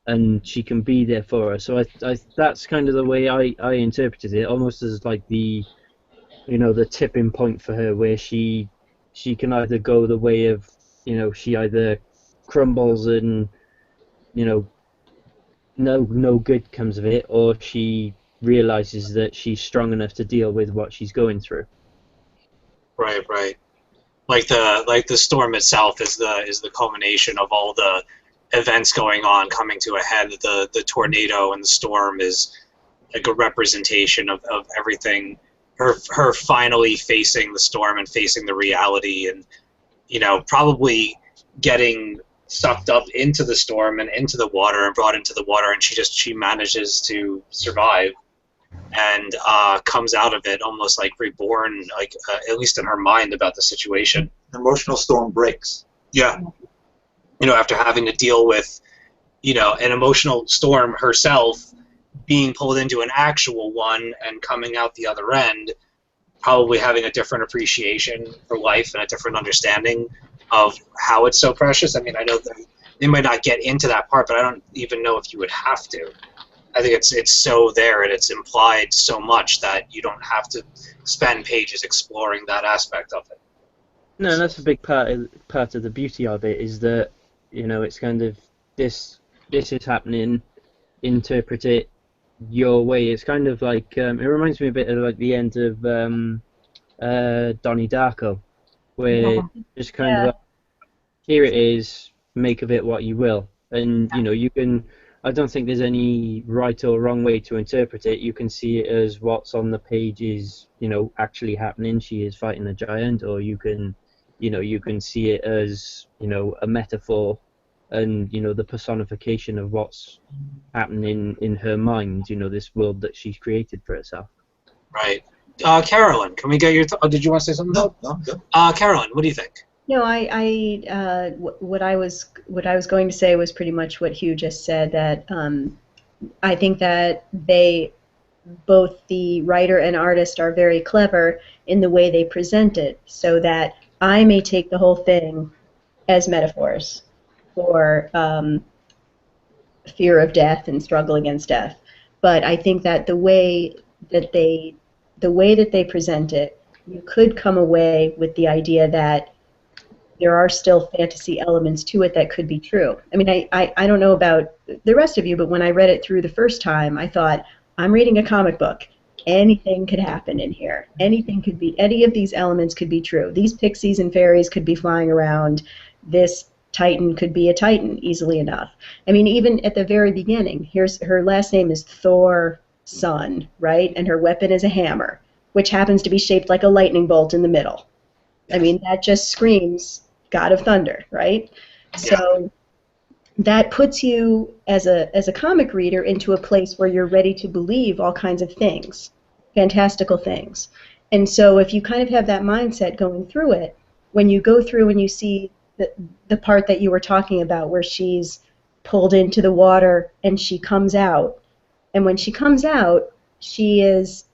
And she can be there for her. So I that's kind of the way I interpreted it, almost as like the the tipping point for her, where she can either go the way of, she either crumbles and, no good comes of it, or she realizes that she's strong enough to deal with what she's going through. Right. Like the storm itself is the culmination of all the events going on coming to a head. The tornado and the storm is like a representation of everything. Her finally facing the storm and facing the reality, and probably getting sucked up into the storm and into the water and brought into the water, and she manages to survive and comes out of it almost like reborn, like at least in her mind about the situation. The emotional storm breaks. Yeah. After having to deal with an emotional storm herself, being pulled into an actual one and coming out the other end, probably having a different appreciation for life and a different understanding of how it's so precious. I mean, I know that they might not get into that part, but I don't even know if you would have to. I think it's so there and it's implied so much that you don't have to spend pages exploring that aspect of it. No, that's a big part of the beauty of it, is that it's kind of this is happening, interpret it your way. It's kind of like it reminds me a bit of like the end of Donnie Darko, where just kind of like, here it is, make of it what you will, and you can. I don't think there's any right or wrong way to interpret it. You can see it as what's on the page is actually happening. She is fighting a giant, or you can see it as a metaphor, and the personification of what's happening in her mind, this world that she's created for herself. Right. Carolyn, can we get your did you want to say something? No. Carolyn, what do you think? No, what I was going to say was pretty much what Hugh just said, that I think that both the writer and artist are very clever in the way they present it, so that I may take the whole thing as metaphors for fear of death and struggle against death. But I think that the way that they present it, you could come away with the idea that there are still fantasy elements to it that could be true. I mean, I don't know about the rest of you, but when I read it through the first time, I thought, I'm reading a comic book. Anything could happen in here. Any of these elements could be true. These pixies and fairies could be flying around. This Titan could be a Titan easily enough. I mean, even at the very beginning, her last name is Thor Sun, right? And her weapon is a hammer, which happens to be shaped like a lightning bolt in the middle. I mean, that just screams God of Thunder, right? Yeah. So that puts you as a comic reader into a place where you're ready to believe all kinds of things, fantastical things. And so if you kind of have that mindset going through it, when you go through and you see the part that you were talking about where she's pulled into the water and she comes out, and when she comes out, she is,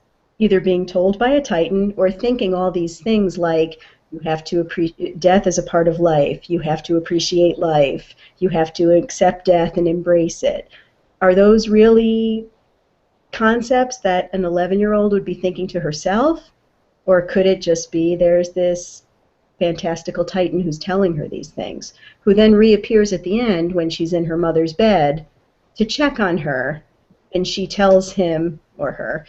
either being told by a Titan or thinking all these things like you have to appreciate death is a part of life, you have to appreciate life, you have to accept death and embrace it. Are those really concepts that an 11-year-old would be thinking to herself? Or could it just be there's this fantastical Titan who's telling her these things, who then reappears at the end when she's in her mother's bed to check on her, and she tells him or her,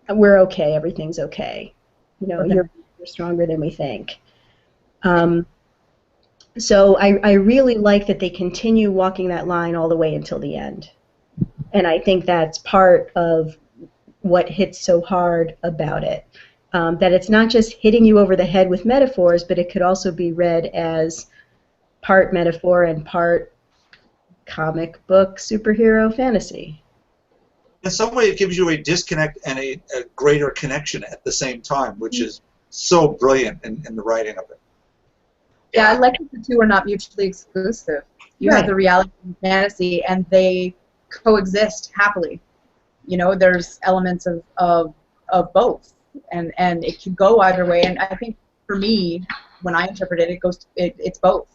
we're okay, everything's okay. You know, you're stronger than we think. So I really like that they continue walking that line all the way until the end. And I think that's part of what hits so hard about it. That it's not just hitting you over the head with metaphors, but it could also be read as part metaphor and part comic book superhero fantasy. In some way, it gives you a disconnect and a greater connection at the same time, which is so brilliant in the writing of it. Yeah, I like that the two are not mutually exclusive. You have the reality and fantasy, and they coexist happily. You know, there's elements of both, and it can go either way. And I think for me, when I interpret it, it's both.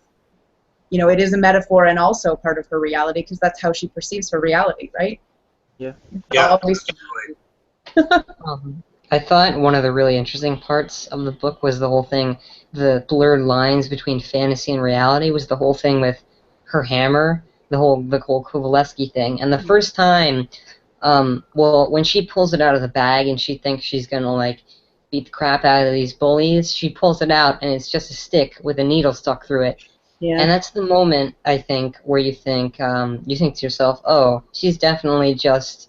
You know, it is a metaphor and also part of her reality, because that's how she perceives her reality, right? Yeah. Yeah. I thought one of the really interesting parts of the book was the whole thing, the blurred lines between fantasy and reality, was the whole thing with her hammer, the whole Kovaleski thing. And the first time, well, when she pulls it out of the bag and she thinks she's gonna like beat the crap out of these bullies, she pulls it out and it's just a stick with a needle stuck through it. Yeah. And that's the moment, I think, where you think to yourself, oh, she's definitely just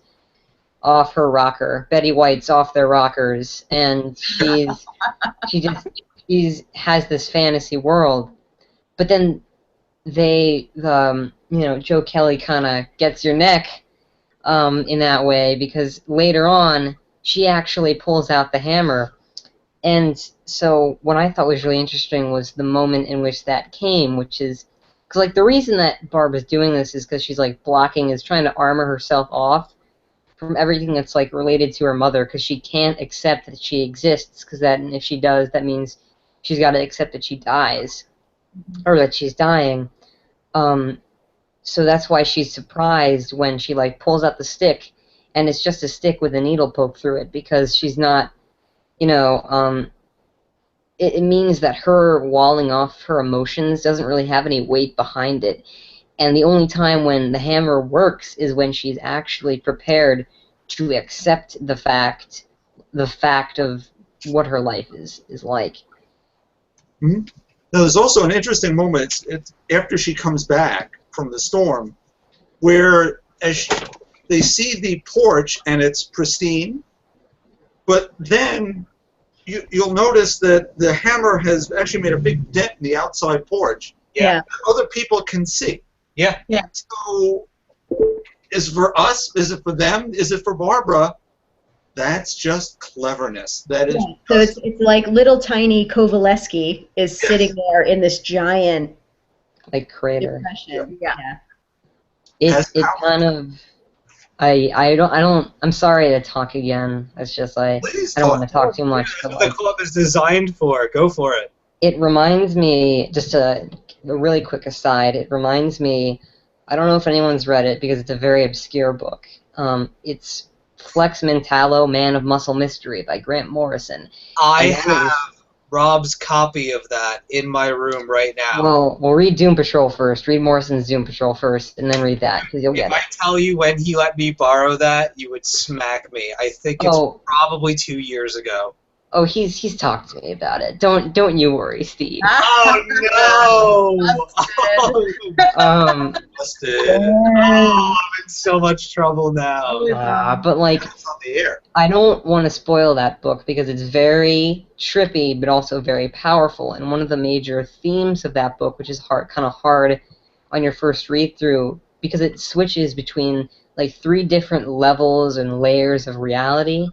off her rocker. Betty White's off their rockers, and she has this fantasy world. But then Joe Kelly kind of gets your neck in that way, because later on she actually pulls out the hammer. And so what I thought was really interesting was the moment in which that came, which is because like the reason that Barb is doing this is because she's like trying to armor herself off from everything that's like related to her mother, because she can't accept that she exists, because if she does, that means she's got to accept that she dies, or that she's dying. So that's why she's surprised when she like pulls out the stick, and it's just a stick with a needle poked through it, because she's not, it means that her walling off her emotions doesn't really have any weight behind it. And the only time when the hammer works is when she's actually prepared to accept the fact of what her life is like. Mm-hmm. Now, there's also an interesting moment. It's after she comes back from the storm, where they see the porch and it's pristine, but then you'll notice that the hammer has actually made a big dent in the outside porch. Yeah. That other people can see. Yeah. Yeah. So, is it for us? Is it for them? Is it for Barbara? That's just cleverness. That is. Yeah. So it's like little tiny Kovaleski is sitting there in this giant like crater. depression. Yeah. It's kind of. I'm sorry to talk again. It's just I don't want to talk too much. That's what the club is designed for. Go for it. It reminds me, just a really quick aside, it reminds me, I don't know if anyone's read it because it's a very obscure book. It's Flex Mentallo, Man of Muscle Mystery by Grant Morrison. I have Rob's copy of that in my room right now. Well, we'll read Doom Patrol first. Read Morrison's Doom Patrol first, and then read that, because you'll get it. If I tell you when he let me borrow that, you would smack me. I think it's probably 2 years ago. Oh, he's talked to me about it. Don't you worry, Steve. Oh no! Busted. Oh, I'm in so much trouble now. But like, It's on the air. I don't want to spoil that book because it's very trippy, but also very powerful. And one of the major themes of that book, which is kind of hard on your first read through, because it switches between like 3 different levels and layers of reality.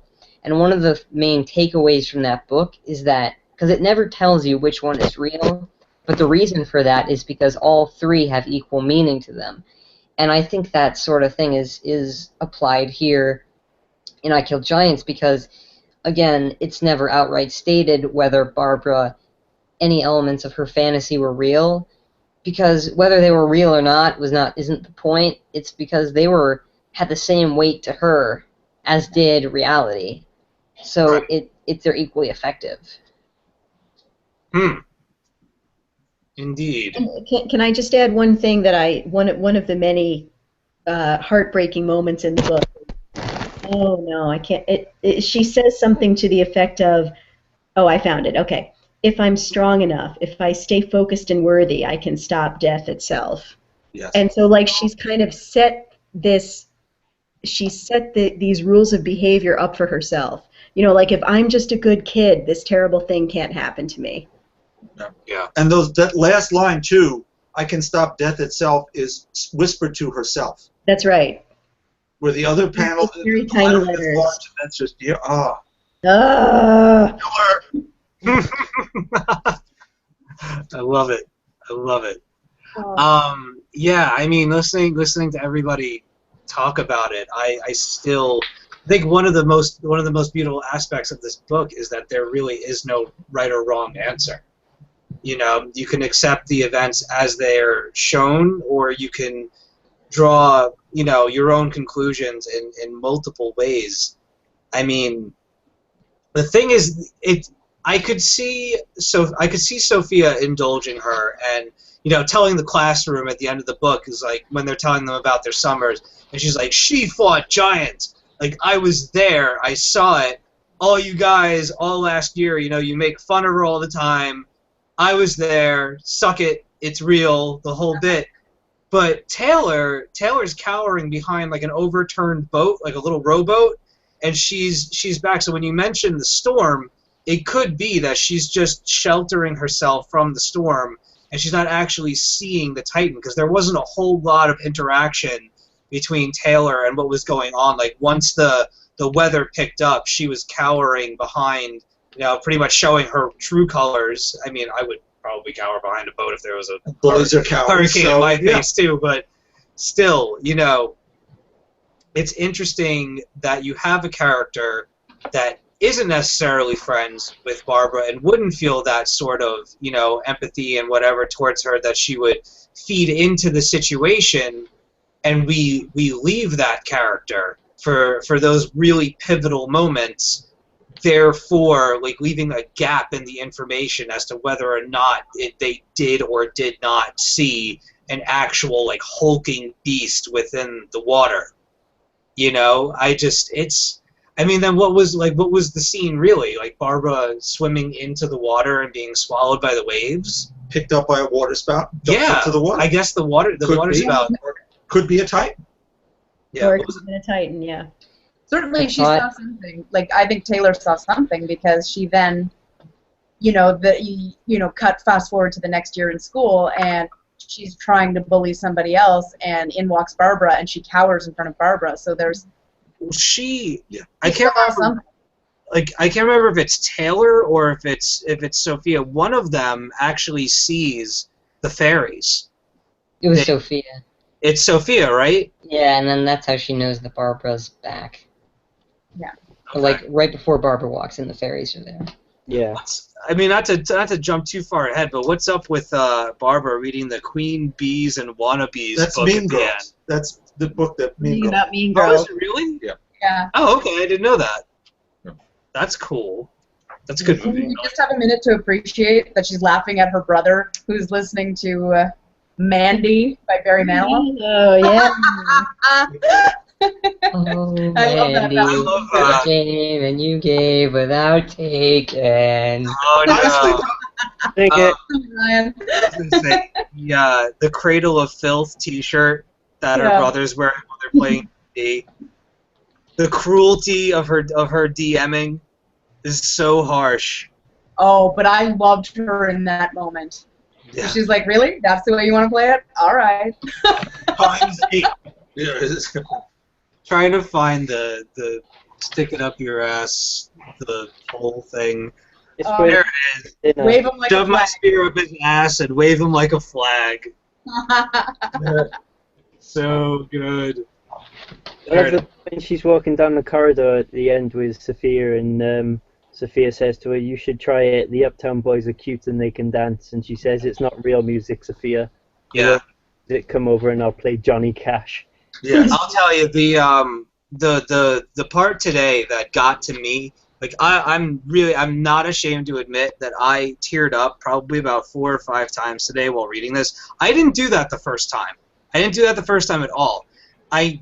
And one of the main takeaways from that book is that, because it never tells you which one is real, but the reason for that is because all 3 have equal meaning to them. And I think that sort of thing is applied here in I Kill Giants, because again, it's never outright stated whether Barbara, any elements of her fantasy were real, because whether they were real or not isn't the point. It's because they had the same weight to her as did reality. So they're equally effective. Indeed. Can I just add one thing that one of the many heartbreaking moments in the book? Oh no, I can't. She says something to the effect of, "Oh, I found it. Okay. If I'm strong enough, if I stay focused and worthy, I can stop death itself." Yes. And so, like, she's kind of set this. She set these rules of behavior up for herself. You know, like, if I'm just a good kid, this terrible thing can't happen to me. Yeah. And that last line too, "I can stop death itself," is whispered to herself. That's right. Where the other panel, very tiny letters. Large, and that's just I love it. I love it. Yeah, I mean, listening to everybody talk about it, I still think one of the most beautiful aspects of this book is that there really is no right or wrong answer. You know, you can accept the events as they're shown, or you can draw, you know, your own conclusions in multiple ways. I mean, the thing is, I could see Sophia indulging her, and you know, telling the classroom at the end of the book is like when they're telling them about their summers, and she's like, "She fought giants. Like, I was there. I saw it. All you guys, all last year, you know, you make fun of her all the time. I was there. Suck it. It's real. The whole bit." But Taylor's cowering behind like an overturned boat, like a little rowboat, and she's back. So when you mention the storm, it could be that she's just sheltering herself from the storm, and she's not actually seeing the Titan, because there wasn't a whole lot of interaction between Taylor and what was going on. Like, once the weather picked up, she was cowering behind, you know, pretty much showing her true colors. I mean, I would probably cower behind a boat if there was a hurricane in my face too, but still, you know, it's interesting that you have a character that isn't necessarily friends with Barbara and wouldn't feel that sort of, you know, empathy and whatever towards her, that she would feed into the situation, and we leave that character for those really pivotal moments, therefore, like, leaving a gap in the information as to whether or not they did or did not see an actual, like, hulking beast within the water. You know, I mean, then what was the scene really? Like, Barbara swimming into the water and being swallowed by the waves? Picked up by a water spout? Yeah, to the water? I guess the water spout. Could be a Titan. Yeah, or it could have been a Titan, yeah. Certainly she saw something. Like, I think Taylor saw something, because she then, you know, cut fast forward to the next year in school, and she's trying to bully somebody else, and in walks Barbara, and she cowers in front of Barbara. So there's... I can't remember. Like, I can't remember if it's Taylor or if it's Sophia. One of them actually sees the fairies. It was Sophia. It's Sophia, right? Yeah, and then that's how she knows that Barbara's back. Yeah. Okay. Like, right before Barbara walks in, the fairies are there. Yeah. I mean, not to jump too far ahead, but what's up with Barbara reading the Queen Bees and Wannabes That's book Mean at the Girls. end? That's the book that Mean Girls. About Mean Oh, Girls. is it really? Yeah. Yeah. Oh, okay. I didn't know that. Yeah. That's cool. That's a good movie. You just have a minute to appreciate that she's laughing at her brother, who's listening to Mandy by Barry Manilow. Oh, yeah. Oh, I love that. Mandy, I love that. you gave and you gave without taking. Oh, no. Take it. Ryan. I was gonna say, the Cradle of Filth T-shirt that her brother's wearing while they're playing D. The cruelty of her DMing is so harsh. Oh, but I loved her in that moment. Yeah. She's like, really? That's the way you want to play it? All right. Times 8. Yeah, Trying to find the stick it up your ass, the whole thing. It's There it is. Wave him like a Shove my flag. spear up his ass and wave him like a flag. So good. When she's walking down the corridor at the end with Sophia, and Sophia says to her, "You should try it. The Uptown Boys are cute and they can dance." And she says, "It's not real music, Sophia. Yeah. Come over and I'll play Johnny Cash." Yeah, I'll tell you the part today that got to me. Like I'm not ashamed to admit that I teared up probably about 4 or 5 times today while reading this. I didn't do that the first time. I didn't do that the first time at all. I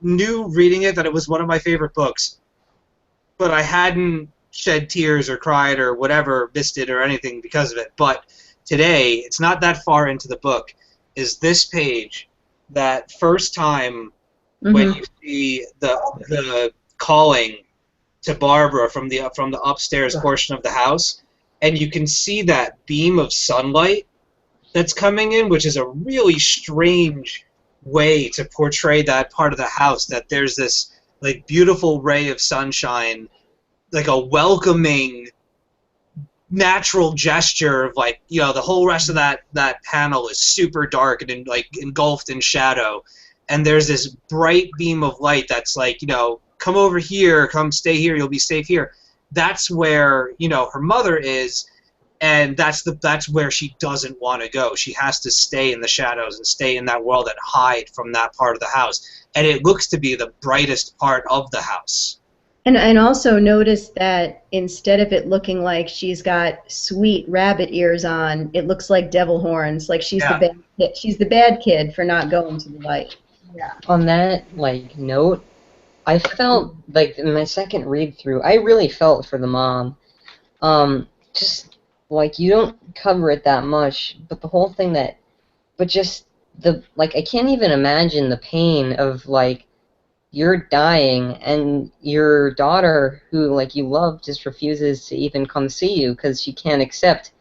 knew reading it that it was one of my favorite books, but I hadn't shed tears or cried or whatever, missed it or anything because of it. But today, it's not that far into the book, is this page, that first time when you see the calling to Barbara from the upstairs portion of the house, and you can see that beam of sunlight that's coming in, which is a really strange way to portray that part of the house, that there's this like beautiful ray of sunshine, like a welcoming natural gesture of, like, you know, the whole rest of that panel is super dark and like engulfed in shadow, and there's this bright beam of light that's like, you know, come over here, come stay here, you'll be safe here. That's where, you know, her mother is, and that's where she doesn't want to go. She has to stay in the shadows and stay in that world and hide from that part of the house. And it looks to be the brightest part of the house. And also notice that instead of it looking like she's got sweet rabbit ears on, it looks like devil horns. Like she's the bad kid. She's the bad kid for not going to the light. Yeah. On that note, I felt like in my second read through, I really felt for the mom. Just like, you don't cover it that much, but the whole thing I can't even imagine the pain of, like, you're dying and your daughter, who, like, you love, just refuses to even come see you because she can't accept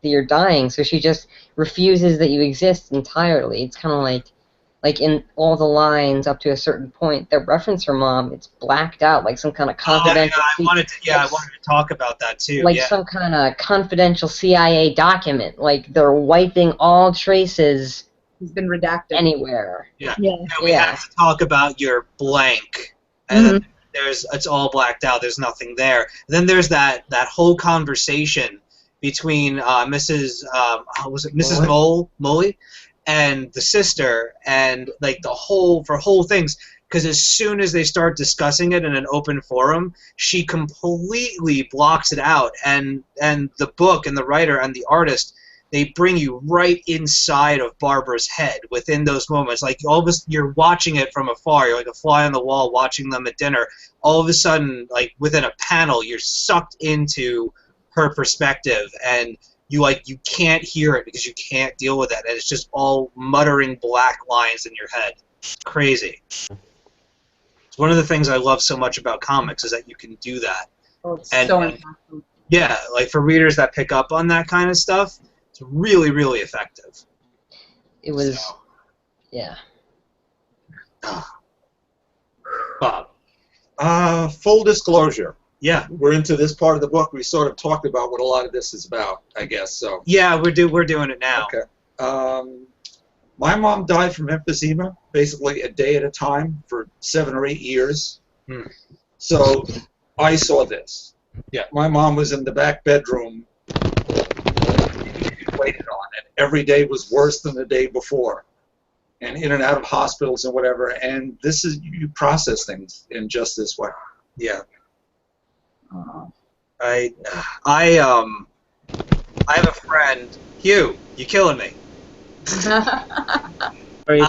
that you're dying, so she just refuses that you exist entirely. It's kind of like in all the lines up to a certain point that reference her mom, it's blacked out, like some kind of confidential. I wanted to talk about that too. Like some kind of confidential CIA document. Like they're wiping all traces. He's been redacted anywhere. Yeah. We have to talk about your blank, and it's all blacked out. There's nothing there. And then there's that whole conversation between Mrs. Molly and the sister, and like the whole things, because as soon as they start discussing it in an open forum, she completely blocks it out, and the book and the writer and the artist, they bring you right inside of Barbara's head within those moments. Like, all of you're watching it from afar, you're like a fly on the wall watching them at dinner. All of a sudden, like within a panel, you're sucked into her perspective, and you can't hear it because you can't deal with it, and it's just all muttering black lines in your head. It's crazy. It's one of the things I love so much about comics, is that you can do that. Oh, it's so impactful. Yeah, like for readers that pick up on that kind of stuff, it's really, really effective. It was, yeah. Bob. Full disclosure. Yeah, we're into this part of the book. We sort of talked about what a lot of this is about, I guess. So. Yeah, we're doing it now. Okay. My mom died from emphysema, basically a day at a time for 7 or 8 years. So I saw this. Yeah. My mom was in the back bedroom, waited on it. Every day was worse than the day before, and in and out of hospitals and whatever. And this is, you process things in just this way. Yeah. I have a friend. Hugh, you're killing me. I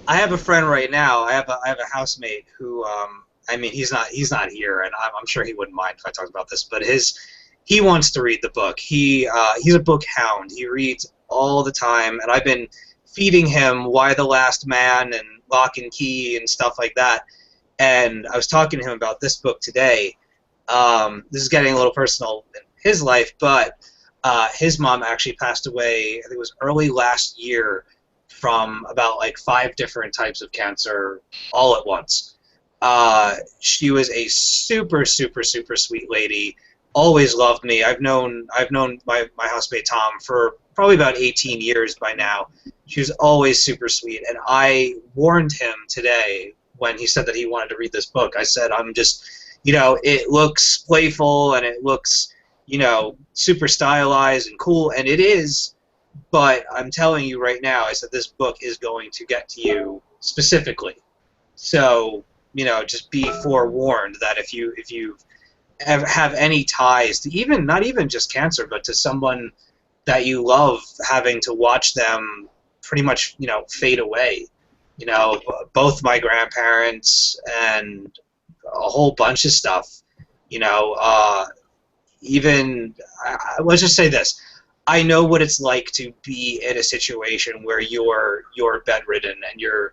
have a friend right now. I have a housemate who, I mean, he's not here, and I'm sure he wouldn't mind if I talked about this. But he wants to read the book. He's a book hound. He reads all the time, and I've been feeding him Why the Last Man and Lock and Key and stuff like that. And I was talking to him about this book today. This is getting a little personal in his life, but his mom actually passed away, I think it was early last year, from about like 5 different types of cancer all at once. She was a super, super, super sweet lady, always loved me. I've known my housemate Tom for probably about 18 years by now. She was always super sweet, and I warned him today when he said that he wanted to read this book. I said, I'm just, it looks playful and it looks, super stylized and cool, and it is, but I'm telling you right now, I said this book is going to get to you specifically. So, just be forewarned that if you have any ties to not even just cancer, but to someone that you love, having to watch them pretty much, fade away. Both my grandparents and a whole bunch of stuff. Let's just say this. I know what it's like to be in a situation where you're bedridden and you're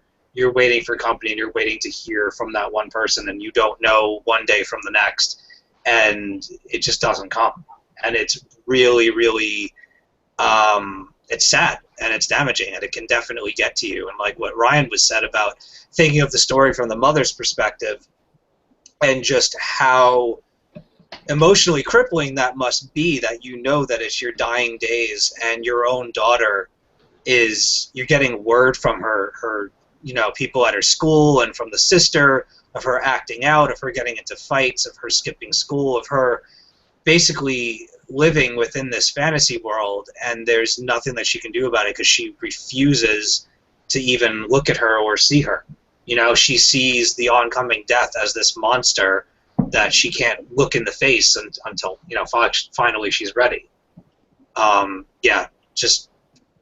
waiting for company and you're waiting to hear from that one person, and you don't know one day from the next, and it just doesn't come. And it's really, really, it's sad and it's damaging, and it can definitely get to you. And like what Ryan was said about thinking of the story from the mother's perspective, and just how emotionally crippling that must be, that that it's your dying days and your own daughter you're getting word from her people at her school and from the sister of her acting out, of her getting into fights, of her skipping school, of her basically living within this fantasy world, and there's nothing that she can do about it because she refuses to even look at her or see her. She sees the oncoming death as this monster that she can't look in the face until finally she's ready. Just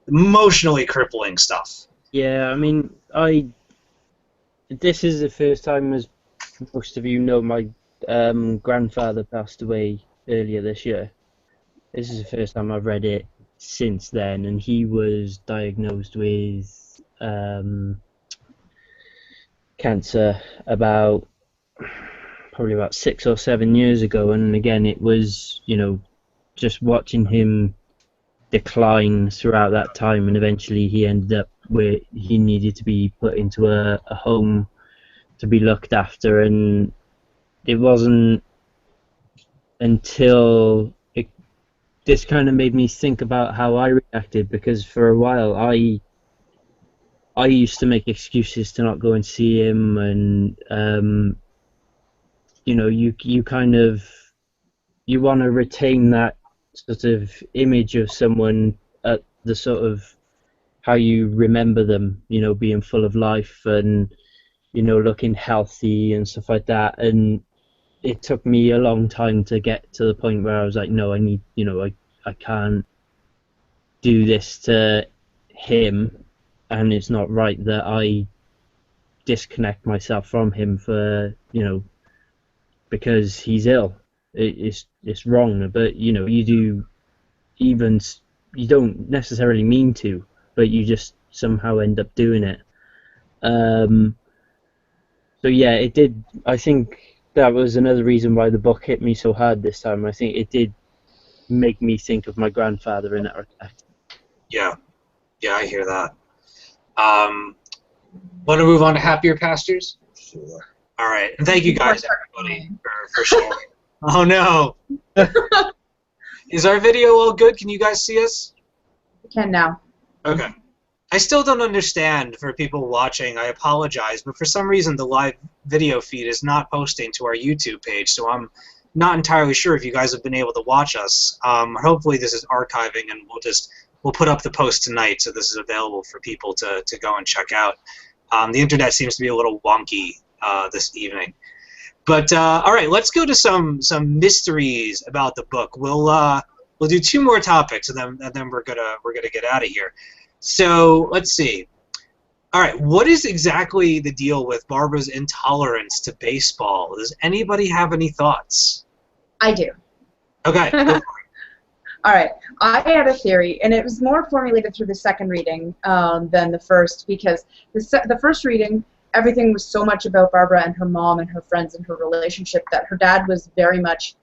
emotionally crippling stuff. Yeah, I mean, this is the first time, as most of you know, my grandfather passed away earlier this year. This is the first time I've read it since then, and he was diagnosed with cancer probably about 6 or 7 years ago, and again it was just watching him decline throughout that time, and eventually he ended up where he needed to be put into a home to be looked after. And it wasn't until this kind of made me think about how I reacted, because for a while I used to make excuses to not go and see him, and you want to retain that sort of image of someone at the sort of how you remember them, being full of life and looking healthy and stuff like that. And it took me a long time to get to the point where I was like, no, I need, I can't do this to him, and it's not right that I disconnect myself from him for because he's ill. It's wrong, but you don't necessarily mean to, but you just somehow end up doing it. So yeah, it did. I think that was another reason why the book hit me so hard this time. I think it did make me think of my grandfather in that respect. Yeah, I hear that. Want to move on to Happier Pastures? Sure. All right, and thank you guys, everybody, for sharing. Oh no! Is our video all good? Can you guys see us? We can now. Okay. I still don't understand, for people watching, I apologize, but for some reason the live video feed is not posting to our YouTube page, so I'm not entirely sure if you guys have been able to watch us. Hopefully this is archiving, and we'll put up the post tonight, so this is available for people to go and check out. The internet seems to be a little wonky this evening. But all right, let's go to some mysteries about the book. We'll do 2 more topics, and then we're gonna get out of here. So let's see. All right, what is exactly the deal with Barbara's intolerance to baseball? Does anybody have any thoughts? I do. Okay. Go for it. All right. I had a theory, and it was more formulated through the second reading than the first, because the first reading, everything was so much about Barbara and her mom and her friends and her relationship that her dad was very much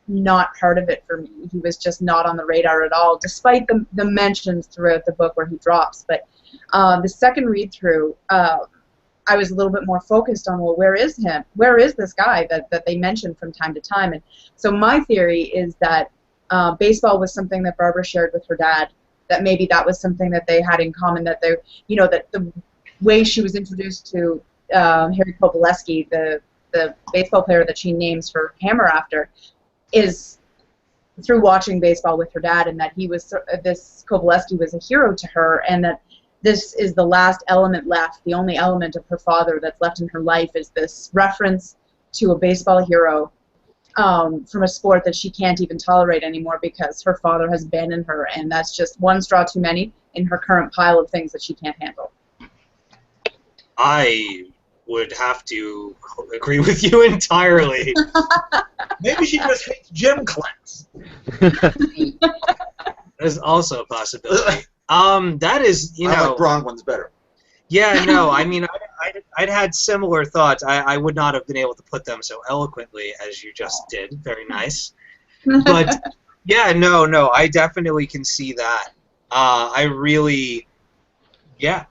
not part of it for me. He was just not on the radar at all, despite the mentions throughout the book where he drops. But the second read-through, I was a little bit more focused on, well, where is him? Where is this guy that they mentioned from time to time? And so my theory is that baseball was something that Barbara shared with her dad, that maybe that was something that they had in common, that they, you know, that the way she was introduced to Harry Kovaleski, the baseball player that she names her hammer after, is through watching baseball with her dad, and that he was, this Kovaleski was a hero to her, and that this is the last element left, the only element of her father that's left in her life is this reference to a baseball hero from a sport that she can't even tolerate anymore because her father has abandoned her, and that's just one straw too many in her current pile of things that she can't handle. I would have to agree with you entirely. Maybe she just hates gym class. There's also a possibility. That is, you know. I like Bronwyn's better. Yeah, no, I mean, I'd had similar thoughts. I would not have been able to put them so eloquently as you just did. Very nice. But, yeah, no, I definitely can see that. I really, yeah.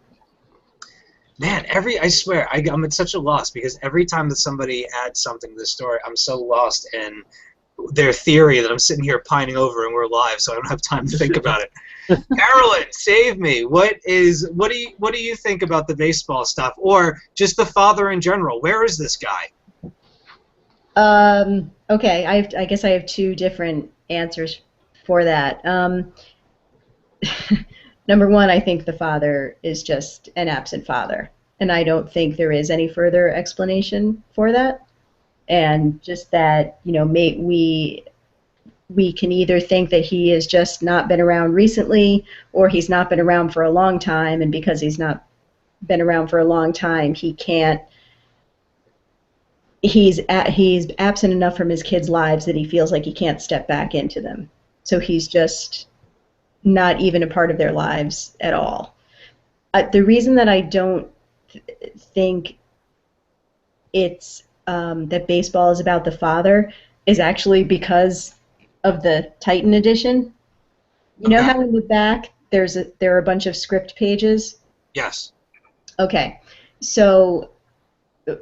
Man, I swear, I'm at such a loss because every time that somebody adds something to the story, I'm so lost in their theory that I'm sitting here pining over and we're live, so I don't have time to think about it. Carolyn, save me. What do you think about the baseball stuff, or just the father in general? Where is this guy? Okay, I guess I have two different answers for that. Number one, I think the father is just an absent father, and I don't think there is any further explanation for that. And just that, you know, we can either think that he has just not been around recently, or he's not been around for a long time, and because he's not been around for a long time, he's absent enough from his kids' lives that he feels like he can't step back into them. So he's just not even a part of their lives at all. The reason that I don't think it's that baseball is about the father is actually because of the Titan edition. You know how in the back there are a bunch of script pages? Yes. Okay. So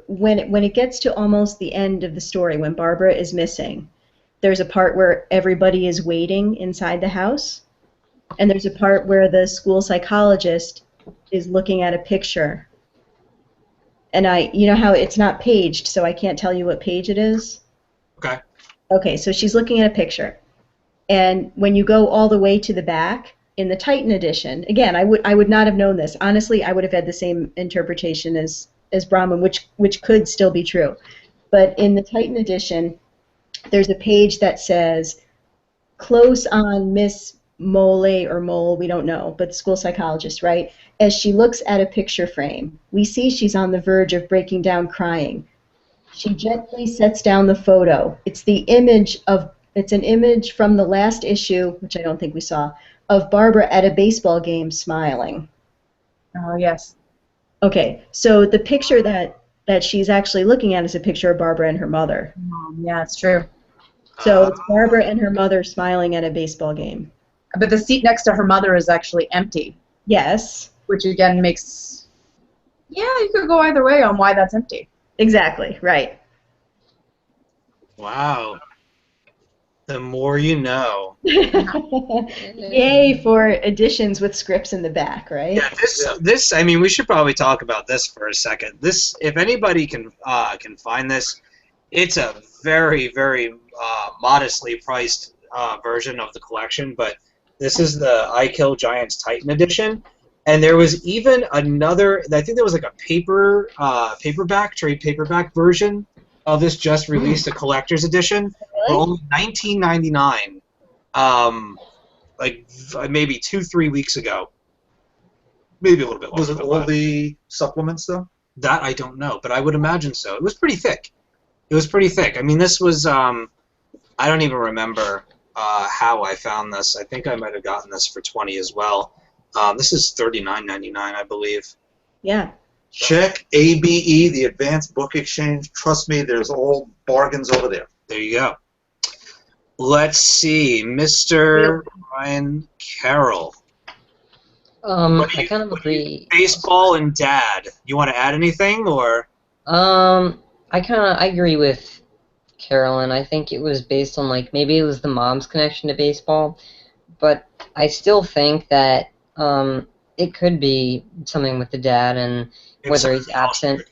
when it gets to almost the end of the story, when Barbara is missing, there's a part where everybody is waiting inside the house, and there's a part where the school psychologist is looking at a picture. And you know how it's not paged, so I can't tell you what page it is? Okay. Okay, so she's looking at a picture. And when you go all the way to the back, in the Titan edition, again, I would not have known this. Honestly, I would have had the same interpretation as Brahman, which could still be true. But in the Titan edition, there's a page that says, close on Miss Mole or Mole, we don't know, but the school psychologist, right? As she looks at a picture frame, we see she's on the verge of breaking down crying. She gently sets down the photo. It's an image from the last issue, which I don't think we saw, of Barbara at a baseball game smiling. Oh, yes. Okay, so the picture that she's actually looking at is a picture of Barbara and her mother. Yeah, it's true. So it's Barbara and her mother smiling at a baseball game. But the seat next to her mother is actually empty. Yes. Which again makes, yeah, you could go either way on why that's empty. Exactly, right. Wow. The more you know. Yay for editions with scripts in the back, right? Yeah, this. I mean, we should probably talk about this for a second. This, if anybody can find this, it's a very, very modestly priced version of the collection. But this is the I Kill Giants Titan edition, and there was even another. I think there was like a trade paperback version of this just released, a collector's edition, for only $19.99, like maybe 2-3 weeks ago. Maybe a little bit longer. Was it all the supplements, though? That I don't know, but I would imagine so. It was pretty thick. I mean, this was, I don't even remember how I found this. I think I might have gotten this for $20 as well. This is $39.99, I believe. Yeah. Check ABE, the Advanced Book Exchange. Trust me, there's all bargains over there. There you go. Let's see, Mr. Ryan Carroll. I kind of agree. Baseball and dad. You want to add anything, or? I agree with Carolyn. I think it was based on, like, maybe it was the mom's connection to baseball, but I still think that it could be something with the dad and whether he's absent.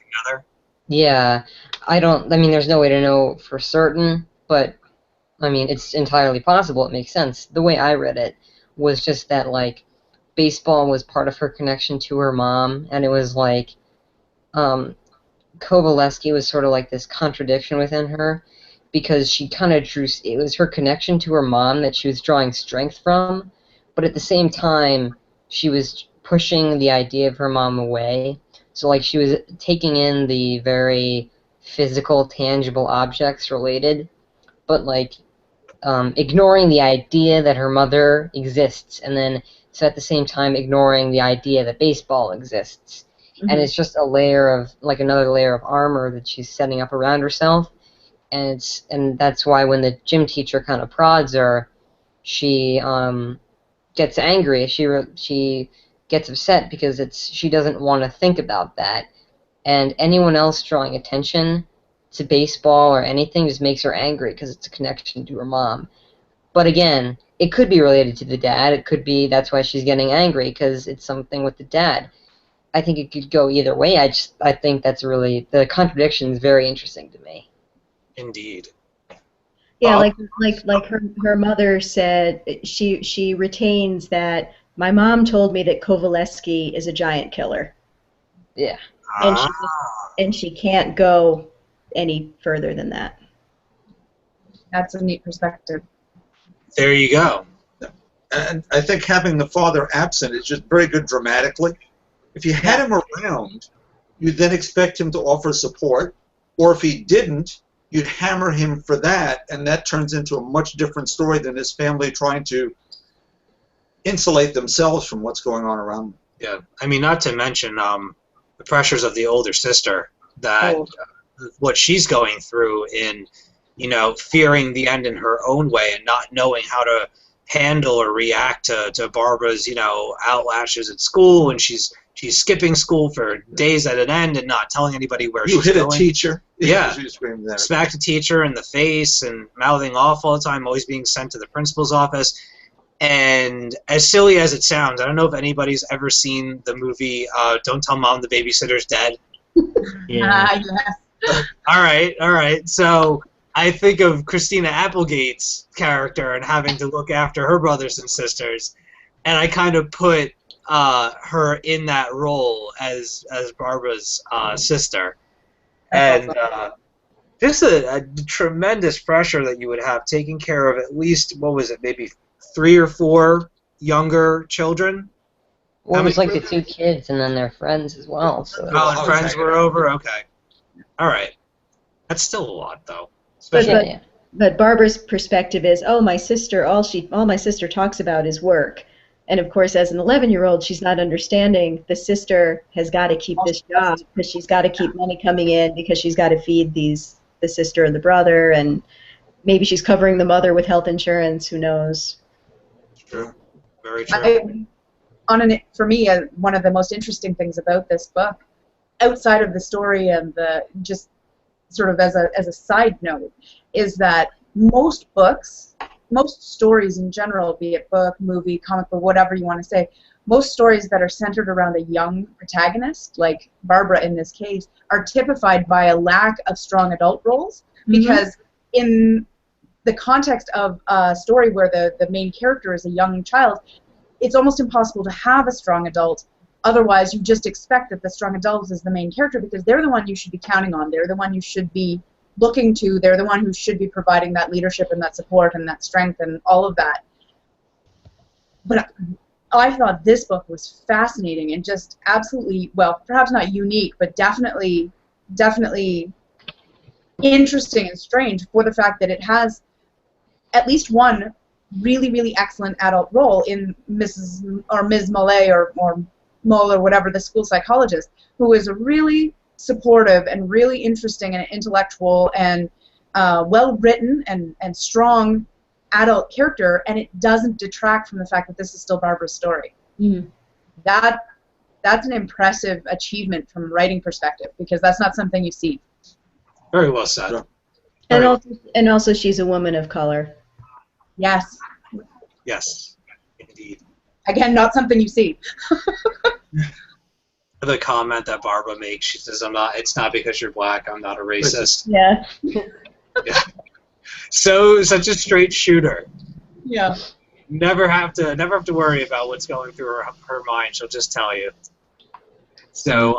Yeah, I mean, there's no way to know for certain, but I mean, it's entirely possible. It makes sense. The way I read it was just that, like, baseball was part of her connection to her mom, and it was like Kovaleski was sort of like this contradiction within her, because she kind of drew, it was her connection to her mom that she was drawing strength from, but at the same time, she was pushing the idea of her mom away. So, like, she was taking in the very physical, tangible objects related, but, like, ignoring the idea that her mother exists, and then, so at the same time, ignoring the idea that baseball exists. Mm-hmm. And it's just a layer of, like, another layer of armor that she's setting up around herself. And that's why when the gym teacher kind of prods her, she gets angry. She gets upset because she doesn't want to think about that. And anyone else drawing attention to baseball or anything just makes her angry because it's a connection to her mom. But again, it could be related to the dad. It could be that's why she's getting angry, because it's something with the dad. I think it could go either way. I think that's really, the contradiction is very interesting to me. Indeed. Yeah, like her mother said, she retains that my mom told me that Kovaleski is a giant killer. Yeah. And she can't go any further than that. That's a neat perspective. There you go. And I think having the father absent is just very good dramatically. If you had him around, you'd then expect him to offer support, or if he didn't, you'd hammer him for that, and that turns into a much different story than his family trying to insulate themselves from what's going on around them. Yeah, I mean, not to mention the pressures of the older sister, that what she's going through in, you know, fearing the end in her own way and not knowing how to handle or react to Barbara's, you know, outlashes at school, and she's skipping school for days at an end and not telling anybody where she's going. You hit a teacher. Yeah. Smacked a teacher in the face and mouthing off all the time, always being sent to the principal's office. And as silly as it sounds, I don't know if anybody's ever seen the movie Don't Tell Mom the Babysitter's Dead. Yeah. Yes. All right. So I think of Christina Applegate's character and having to look after her brothers and sisters, and I kind of put her in that role as Barbara's sister, and just a tremendous pressure that you would have taking care of at least, what was it, maybe 3 or 4 younger children. Well, it was like the 2 kids and then their friends as well. So. Oh, and friends were over? Okay. All right. That's still a lot, though. But Barbara's perspective is, oh, my sister, all my sister talks about is work. And, of course, as an 11-year-old, she's not understanding the sister has got to keep this job because she's got to keep money coming in because she's got to feed the sister and the brother, and maybe she's covering the mother with health insurance. Who knows? True. Very true. For me, one of the most interesting things about this book, outside of the story and the just sort of as a side note, is that most books, most stories in general, be it book, movie, comic book, whatever you want to say, most stories that are centered around a young protagonist, like Barbara in this case, are typified by a lack of strong adult roles, because in the context of a story where the main character is a young child, it's almost impossible to have a strong adult. Otherwise, you just expect that the strong adult is the main character because they're the one you should be counting on. They're the one you should be looking to. They're the one who should be providing that leadership and that support and that strength and all of that. But I thought this book was fascinating and just absolutely, well, perhaps not unique, but definitely interesting and strange for the fact that it has at least one really, really excellent adult role in Ms. Mollet or Moll or whatever, the school psychologist, who is a really supportive and really interesting and intellectual and well-written and strong adult character, and it doesn't detract from the fact that this is still Barbara's story. Mm. that's an impressive achievement from a writing perspective, because that's not something you see. Very well said. And also she's a woman of color. Yes. Yes, indeed. Again, not something you see. The comment that Barbara makes, she says, it's not because you're black, I'm not a racist. Yeah. Yeah. So, such a straight shooter. Yeah. Never have to worry about what's going through her mind. She'll just tell you. So,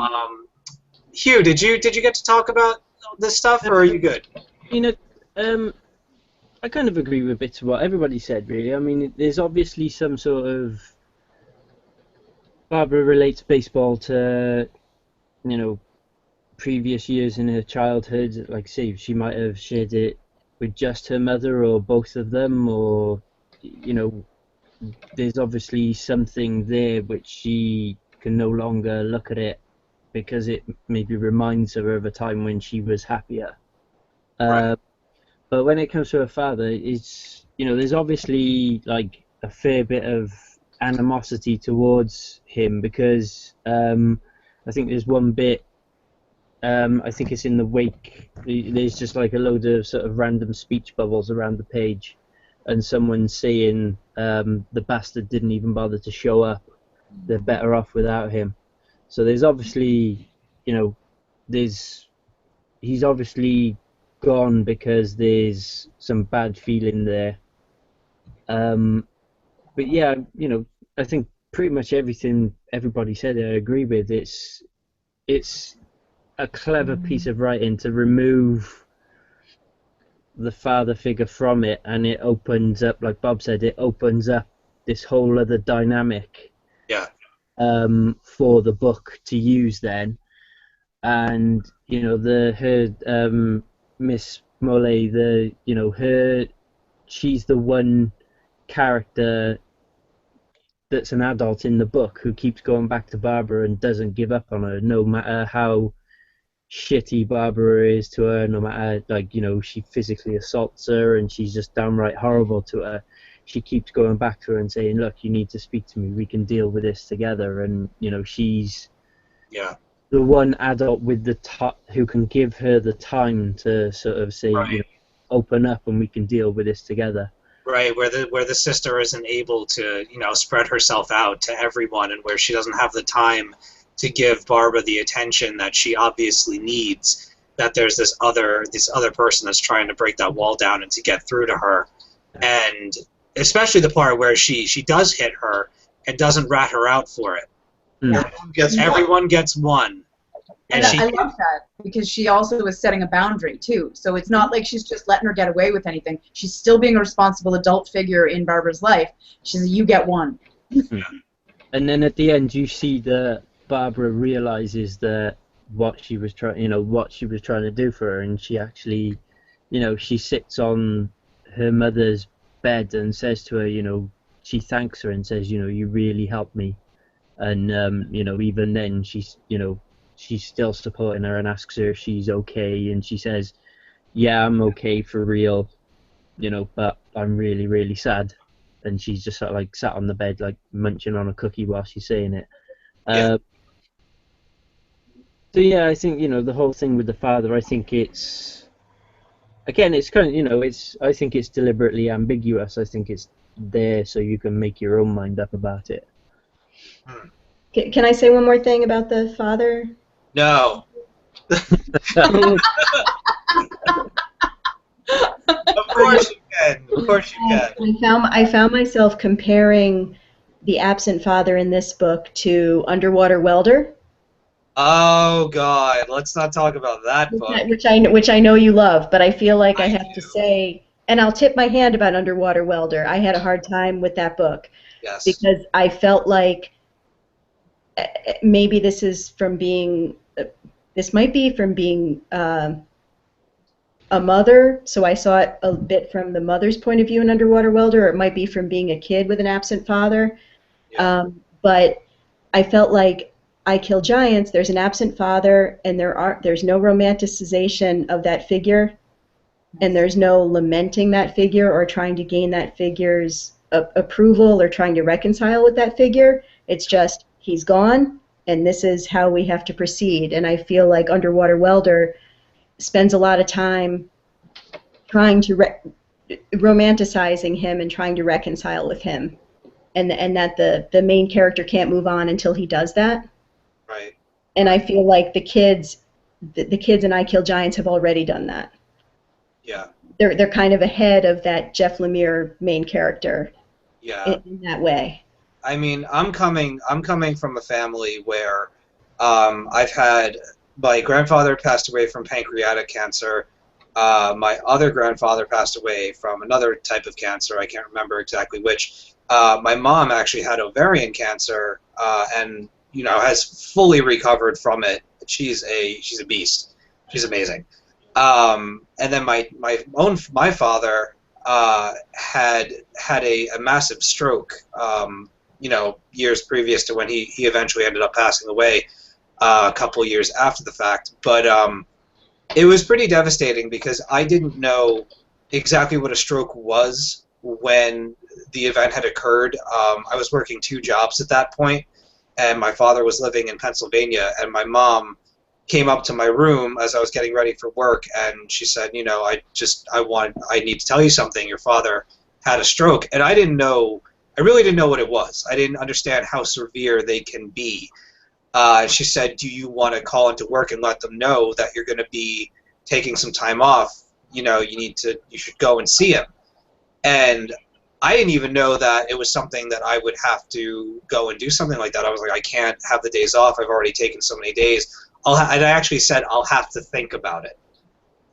Hugh, did you get to talk about this stuff, or are you good? I kind of agree with bits of what everybody said, really. I mean, there's obviously some sort of... Barbara relates baseball to, previous years in her childhood. Like, say, she might have shared it with just her mother or both of them, or, there's obviously something there which she can no longer look at it because it maybe reminds her of a time when she was happier. Right. But when it comes to her father, it's, there's obviously like a fair bit of animosity towards him because I think there's one bit, I think it's in the wake, there's just like a load of sort of random speech bubbles around the page and someone saying the bastard didn't even bother to show up, they're better off without him. So there's obviously, he's obviously gone because there's some bad feeling there. But yeah, I think pretty much everything everybody said I agree with. It's a clever piece of writing to remove the father figure from it, and it opens up, like Bob said, it opens up this whole other dynamic. Yeah. For the book to use then, and her Miss Mollet, she's the one character that's an adult in the book who keeps going back to Barbara and doesn't give up on her, no matter how shitty Barbara is to her, no matter, she physically assaults her and she's just downright horrible to her. She keeps going back to her and saying, look, you need to speak to me, we can deal with this together. And, she's the one adult with the who can give her the time to sort of say, right. Open up and we can deal with this together. Right, where the sister isn't able to, spread herself out to everyone, and where she doesn't have the time to give Barbara the attention that she obviously needs, that there's this other person that's trying to break that wall down and to get through to her. And especially the part where she does hit her and doesn't rat her out for it. Everyone gets one. And I love that, because she also is setting a boundary, too. So it's not like she's just letting her get away with anything. She's still being a responsible adult figure in Barbara's life. She says, you get one. And then at the end, you see that Barbara realizes that what she was trying to do for her, and she actually, she sits on her mother's bed and says to her, she thanks her and says, you really helped me. And, even then she's still supporting her and asks her if she's okay, and she says, yeah, I'm okay for real, but I'm really, really sad. And she's just sort of sat on the bed munching on a cookie while she's saying it. So yeah, I think, the whole thing with the father, I think it's kind of, I think it's deliberately ambiguous. I think it's there so you can make your own mind up about it. Can I say one more thing about the father? No. Of course you can. Of course you can. I found myself comparing the absent father in this book to Underwater Welder. Oh God, let's not talk about that book. Which I know you love, but I feel like I have to say, and I'll tip my hand about Underwater Welder. I had a hard time with that book. Yes. Because I felt like maybe this might be from being a mother, so I saw it a bit from the mother's point of view in Underwater Welder, or it might be from being a kid with an absent father. Yeah. But I felt like I Kill Giants, there's an absent father, and there's no romanticization of that figure, and there's no lamenting that figure or trying to gain that figure's approval or trying to reconcile with that figure. It's just, he's gone, and this is how we have to proceed. And I feel like Underwater Welder spends a lot of time trying to romanticizing him and trying to reconcile with him, and that the main character can't move on until he does that. Right. And I feel like the kids in I Kill Giants have already done that. Yeah. They're kind of ahead of that Jeff Lemire main character. Yeah. In that way. I mean, I'm coming from a family where I've had my grandfather passed away from pancreatic cancer. My other grandfather passed away from another type of cancer. I can't remember exactly which. My mom actually had ovarian cancer, and has fully recovered from it. She's a beast. She's amazing. And then my father had a massive stroke. Years previous to when he eventually ended up passing away, a couple years after the fact. But it was pretty devastating because I didn't know exactly what a stroke was when the event had occurred. I was working 2 jobs at that point, and my father was living in Pennsylvania, and my mom came up to my room as I was getting ready for work, and she said, I need to tell you something. Your father had a stroke. And I really didn't know what it was. I didn't understand how severe they can be. She said, do you want to call into work and let them know that you're going to be taking some time off? You should go and see him. And I didn't even know that it was something that I would have to go and do something like that. I was like, I can't have the days off. I've already taken so many days. And I actually said, I'll have to think about it.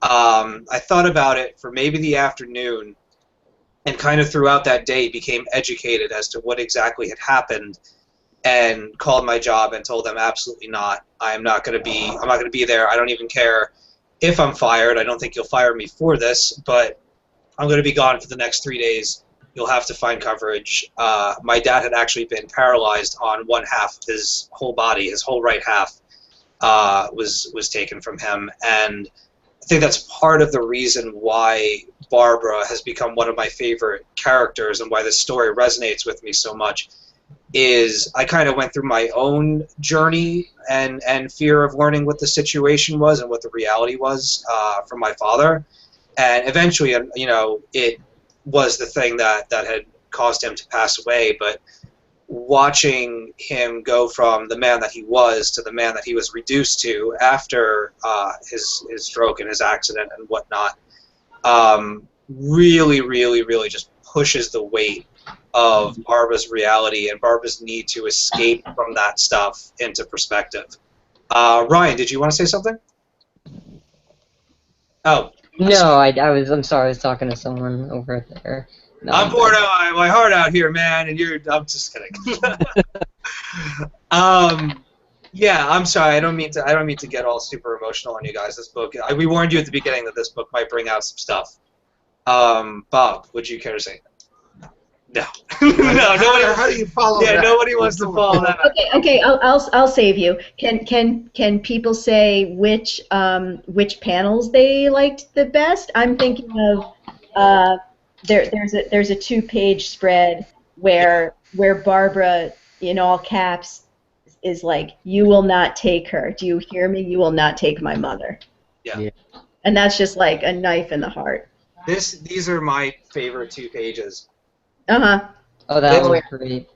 I thought about it for maybe the afternoon, and kind of throughout that day became educated as to what exactly had happened, and called my job and told them absolutely not. I'm not going to be there. I don't even care if I'm fired. I don't think you'll fire me for this, but I'm going to be gone for the next 3 days. You'll have to find coverage. My dad had actually been paralyzed on one half of his whole body. His whole right half was taken from him, and I think that's part of the reason why Barbara has become one of my favorite characters and why this story resonates with me so much. Is I kind of went through my own journey and fear of learning what the situation was and what the reality was from my father, and eventually, it was the thing that had caused him to pass away. But watching him go from the man that he was to the man that he was reduced to after his stroke and his accident and whatnot, really, really, really just pushes the weight of Barbara's reality and Barbara's need to escape from that stuff into perspective. Ryan, did you want to say something? Oh. No, I'm sorry, I was talking to someone over there. No, I'm pouring out my heart out here, man, and I'm just kidding. Yeah, I'm sorry. I don't mean to get all super emotional on you guys. This book, we warned you at the beginning that this book might bring out some stuff. Bob, would you care to say? No. No. Nobody. How do you follow that? Yeah, nobody wants to follow that. Okay. I'll save you. Can people say which panels they liked the best? I'm thinking of there's a 2-page spread where Barbara in all caps is like, "You will not take her. Do you hear me? You will not take my mother." Yeah. And that's just like a knife in the heart. These are my favorite 2 pages. Uh-huh. Oh, that was great.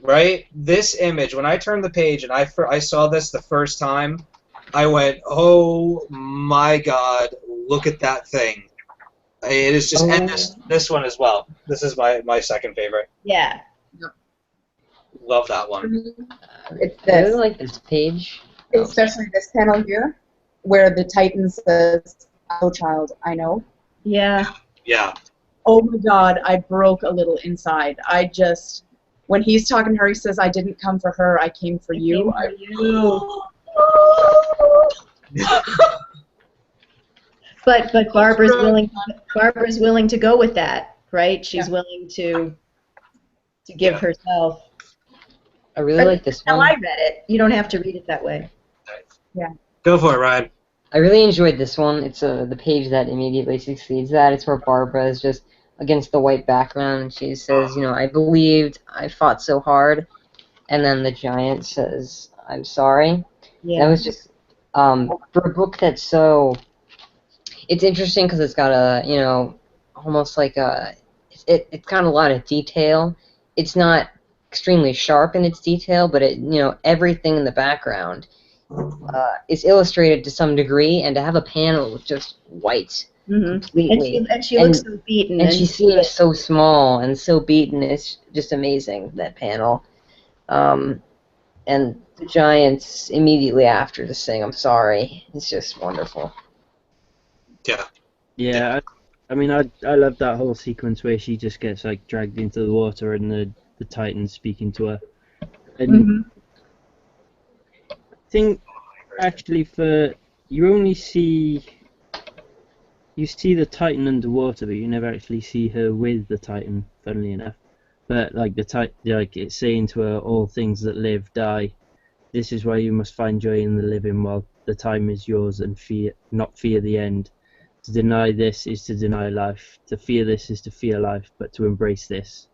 Right? This image, when I turned the page and I saw this the first time, I went, oh my God, look at that thing. It is just, and this one as well. This is my second favorite. Yeah. Love that one. It's I really this, like this page. especially this panel here, where the Titan says, "Oh, child, I know." Yeah. Yeah. Oh my God, I broke a little inside. When he's talking to her, he says, "I didn't come for her, I came for you." But Barbara's willing to go with that, right? She's willing to give herself. I really like this one. How I read it. You don't have to read it that way. Yeah. Go for it, Ryan. I really enjoyed this one. It's the page that immediately succeeds that. It's where Barbara is just against the white background, and she says, I believed, I fought so hard, and then the giant says, "I'm sorry." Yeah. That was just for a book that's so. It's interesting because it's got a almost like it's got a lot of detail. It's not extremely sharp in its detail, but everything in the background is illustrated to some degree, and to have a panel with just white completely, And she looks so beaten, and she seems so small and so beaten. It's just amazing, that panel. And the giants immediately after to sing "I'm sorry." It's just wonderful. Yeah. Yeah, I mean, I love that whole sequence where she just gets like dragged into the water and the Titan's speaking to her. And I think actually you see the Titan underwater, but you never actually see her with the Titan, funnily enough. But like it's saying to her, "All things that live die. This is why you must find joy in the living while the time is yours, and not fear the end. To deny this is to deny life. To fear this is to fear life. But to embrace this,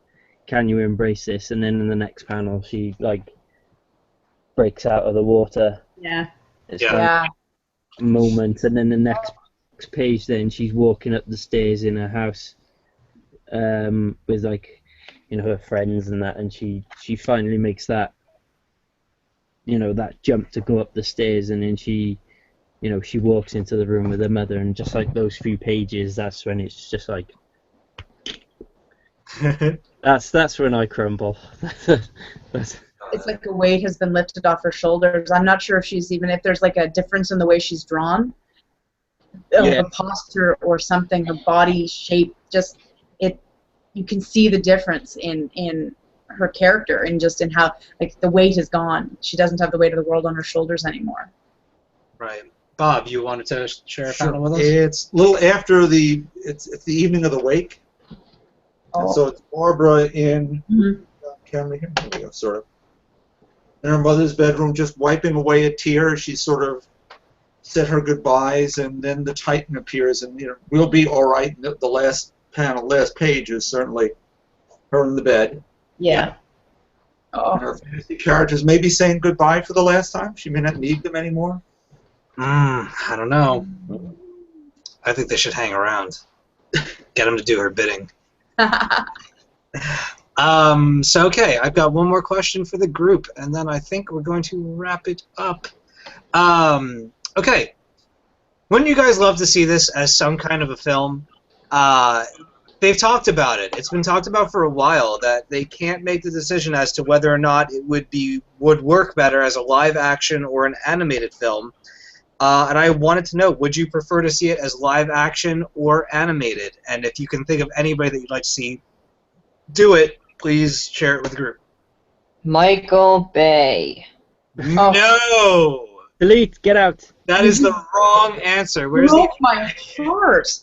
can you embrace this?" And then in the next panel, she like breaks out of the water. Yeah. It's Yeah. a moment, and then the next page, then she's walking up the stairs in her house, with like, her friends and that, and she finally makes that, that jump to go up the stairs, and then she walks into the room with her mother, and just like those few pages, that's when it's just like, that's when I crumble. It's like a weight has been lifted off her shoulders. I'm not sure if there's like a difference in the way she's drawn, the posture or something, her body shape, you can see the difference in her character, and just in how like the weight is gone. She doesn't have the weight of the world on her shoulders anymore. Right. Bob, you wanted to share a panel with us? It's a little after it's the evening of the wake. Oh. And so it's Barbara in camera here. There we go, sort of. In her mother's bedroom, just wiping away a tear. She sort of said her goodbyes, and then the Titan appears, and we'll be all right. The last page is certainly her in the bed. Yeah. And her fantasy characters may be saying goodbye for the last time. She may not need them anymore. I don't know. I think they should hang around. Get them to do her bidding. So, okay, I've got one more question for the group, and then I think we're going to wrap it up. Okay. Wouldn't you guys love to see this as some kind of a film? They've talked about it. It's been talked about for a while that they can't make the decision as to whether or not it would work better as a live action or an animated film. And I wanted to know, would you prefer to see it as live action or animated? And if you can think of anybody that you'd like to see do it, please share it with the group. Michael Bay. No! Delete, get out. That is the wrong answer. Where's Broke my heart.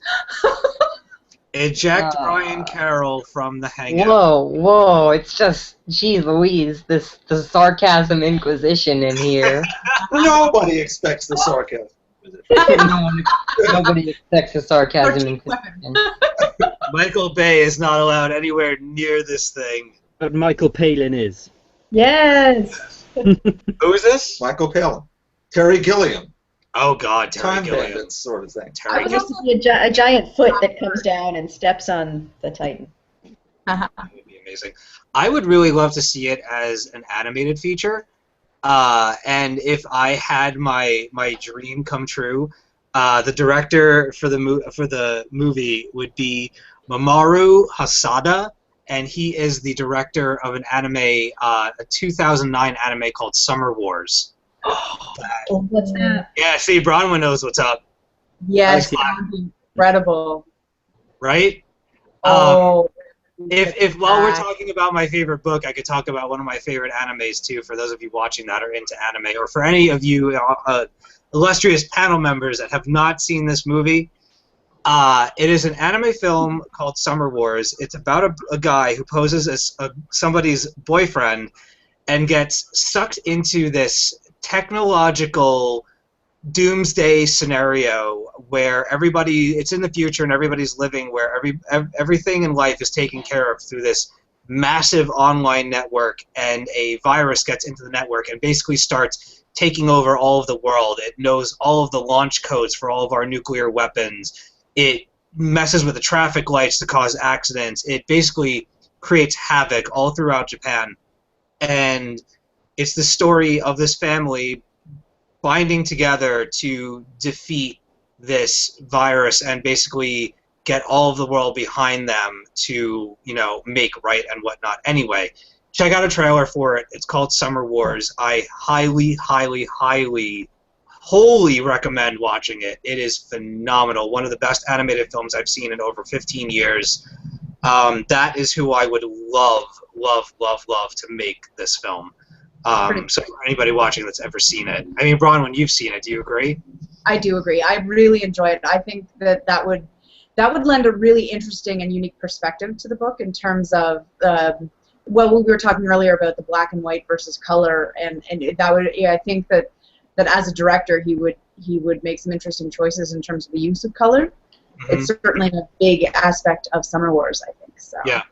Eject Ryan Carroll from The Hangout. Whoa, it's just, geez Louise, the sarcasm inquisition in here. Nobody expects the sarcasm. Nobody expects the sarcasm inquisition. Michael Bay is not allowed anywhere near this thing. But Michael Palin is. Yes. Who is this? Michael Palin. Terry Gilliam. Oh God, Terry Time Gilliam. Bandits sort of thing. I would just see a giant foot that comes down and steps on the Titan. That would be amazing. I would really love to see it as an animated feature. And if I had my dream come true, the director for the movie would be Mamoru Hosoda, and he is the director of an anime, a 2009 anime called Summer Wars. What's that? Yeah, see, Bronwyn knows what's up. Yes, that would be incredible. Right? Oh. If while we're talking about my favorite book, I could talk about one of my favorite animes too, for those of you watching that are into anime, or for any of you illustrious panel members that have not seen this movie. It is an anime film called Summer Wars. It's about a guy who poses as somebody's boyfriend and gets sucked into this technological doomsday scenario where it's in the future and everybody's living where everything in life is taken care of through this massive online network, and a virus gets into the network and basically starts taking over all of the world. It knows all of the launch codes for all of our nuclear weapons. It messes with the traffic lights to cause accidents. It basically creates havoc all throughout Japan. And it's the story of this family binding together to defeat this virus and basically get all of the world behind them to, you know, make right and whatnot. Anyway, check out a trailer for it. It's called Summer Wars. I highly, highly, highly, wholly recommend watching it. It is phenomenal. One of the best animated films I've seen in over 15 years. That is who I would love, love, love, love to make this film. So for anybody watching that's ever seen it. I mean, Bronwyn, you've seen it. Do you agree? I do agree. I really enjoy it. I think that would lend a really interesting and unique perspective to the book in terms of, well, we were talking earlier about the black and white versus color, and that would, yeah, I think that as a director he would make some interesting choices in terms of the use of color. Mm-hmm. It's certainly a big aspect of Summer Wars, I think. So. Yeah.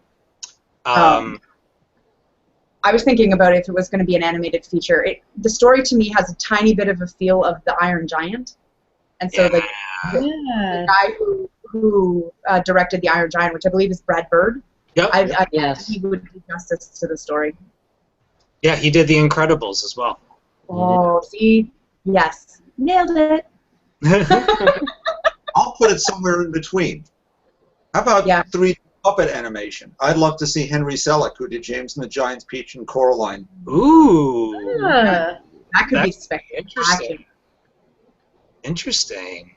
I was thinking about if it was going to be an animated feature. The story to me has a tiny bit of a feel of the Iron Giant, and so the guy who directed the Iron Giant, which I believe is Brad Bird. Yep. I yes. He would do justice to the story. Yeah, he did The Incredibles as well. Oh, see, yes, nailed it. I'll put it somewhere in between. How about 3D puppet animation? I'd love to see Henry Selick, who did James and the Giant Peach and Coraline. Ooh. That could be spectacular. Interesting.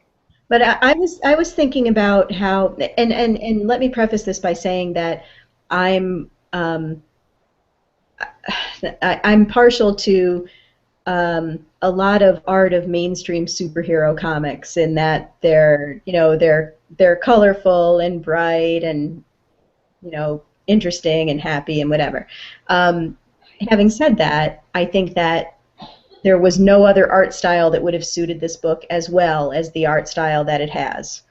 But I was thinking about how, and let me preface this by saying that I'm partial to a lot of art of mainstream superhero comics in that they're colorful and bright and interesting and happy and whatever. Having said that, I think that there was no other art style that would have suited this book as well as the art style that it has.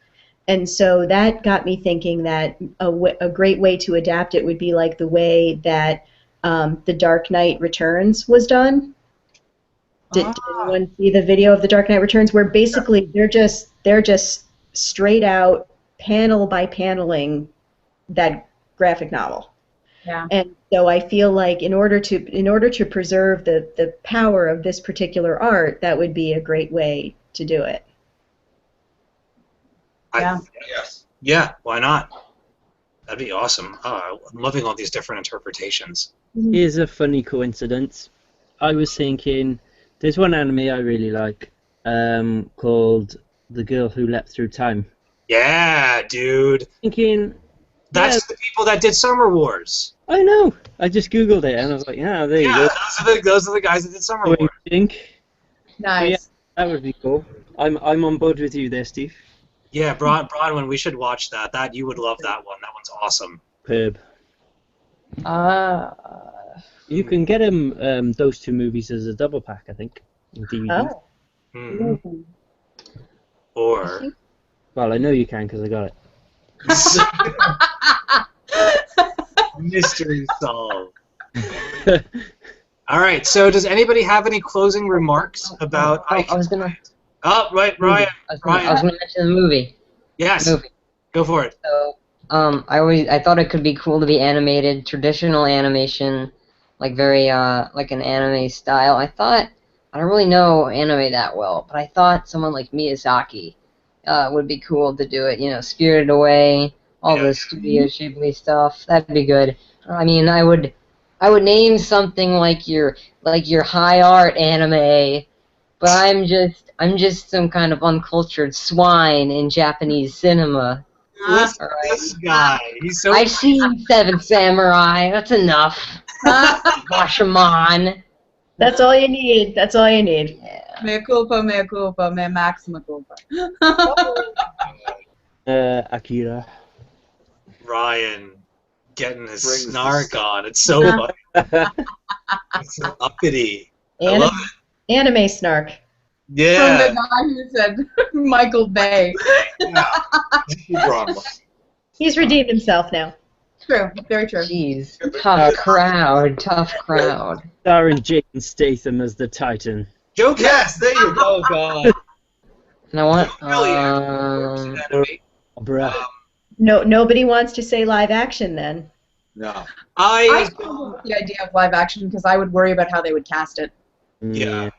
And so that got me thinking that a great way to adapt it would be like the way that The Dark Knight Returns was done. Did anyone see the video of The Dark Knight Returns, where basically they're just straight out panel by paneling that graphic novel? Yeah. And so I feel like in order to preserve the power of this particular art, that would be a great way to do it. Yeah, why not? That'd be awesome. Oh, I'm loving all these different interpretations. Here's a funny coincidence. I was thinking, there's one anime I really like called The Girl Who Leapt Through Time. Yeah, dude. Thinking... That's the people that did Summer Wars. I know. I just Googled it and I was like, yeah, there you go. Those are the guys that did Summer Wars. Nice. Yeah, that would be cool. I'm on board with you there, Steve. Yeah, Bronwyn, we should watch that. You would love that one. That one's awesome. Perb. You can get those two movies as a double pack, I think, in DVD. Oh. Mm-hmm. Or... Well, I know you can because I got it. Mystery solved. All right. So, does anybody have any closing remarks about? I was gonna. Oh, right, Ryan. I was gonna mention the movie. Yes. The movie. Go for it. So, I thought it could be cool to be animated, traditional animation, like very like an anime style. I don't really know anime that well, but I thought someone like Miyazaki would be cool to do it. Spirited Away, all the Studio Ghibli stuff. That'd be good. I mean, I would name something like your high art anime, but I'm just some kind of uncultured swine in Japanese cinema. This guy, he's so. I've seen Seven Samurai. That's enough. Rashomon. That's all you need. That's all you need. Yeah. Mea culpa, me maxima culpa. Akira. Ryan getting his snark on. It's so funny. It's so uppity. I love it. Anime snark. Yeah. From the guy who said Michael Bay. Yeah. He's redeemed himself now. True. Very true. Jeez, tough crowd. Starring Jason Statham as the Titan. Joe Ken. Yes, there you go. Oh God. And I want, Bruh. No, nobody wants to say live action then. No. I struggle with the idea of live action because I would worry about how they would cast it. Yeah.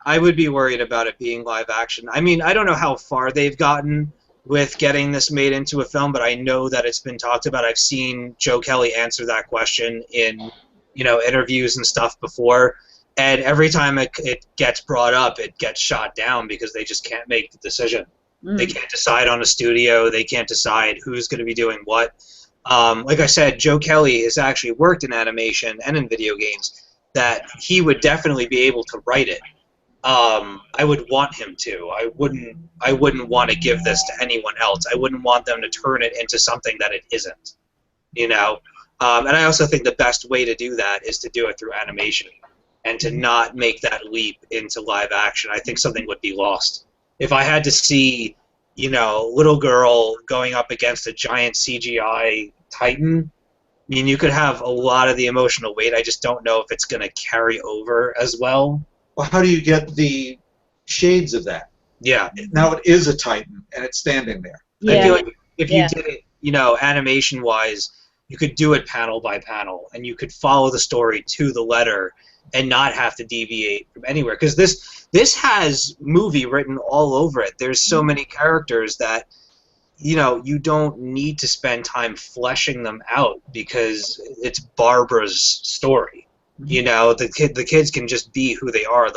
I would be worried about it being live action. I mean, I don't know how far they've gotten with getting this made into a film, but I know that it's been talked about. I've seen Joe Kelly answer that question in, interviews and stuff before, and every time it gets brought up, it gets shot down because they just can't make the decision. They can't decide on a studio. They can't decide who's going to be doing what. Like I said, Joe Kelly has actually worked in animation and in video games, that he would definitely be able to write it. I would want him to. I wouldn't want to give this to anyone else. I wouldn't want them to turn it into something that it isn't. And I also think the best way to do that is to do it through animation and to not make that leap into live action. I think something would be lost. If I had to see, little girl going up against a giant CGI Titan, I mean, you could have a lot of the emotional weight. I just don't know if it's going to carry over as well. Well, how do you get the shades of that? Yeah. Now it is a Titan, and it's standing there. Yeah. I feel like if you did it, animation-wise, you could do it panel by panel, and you could follow the story to the letter and not have to deviate from anywhere. Because this has movie written all over it. There's so many characters that, you don't need to spend time fleshing them out because it's Barbara's story. The kids can just be who they are.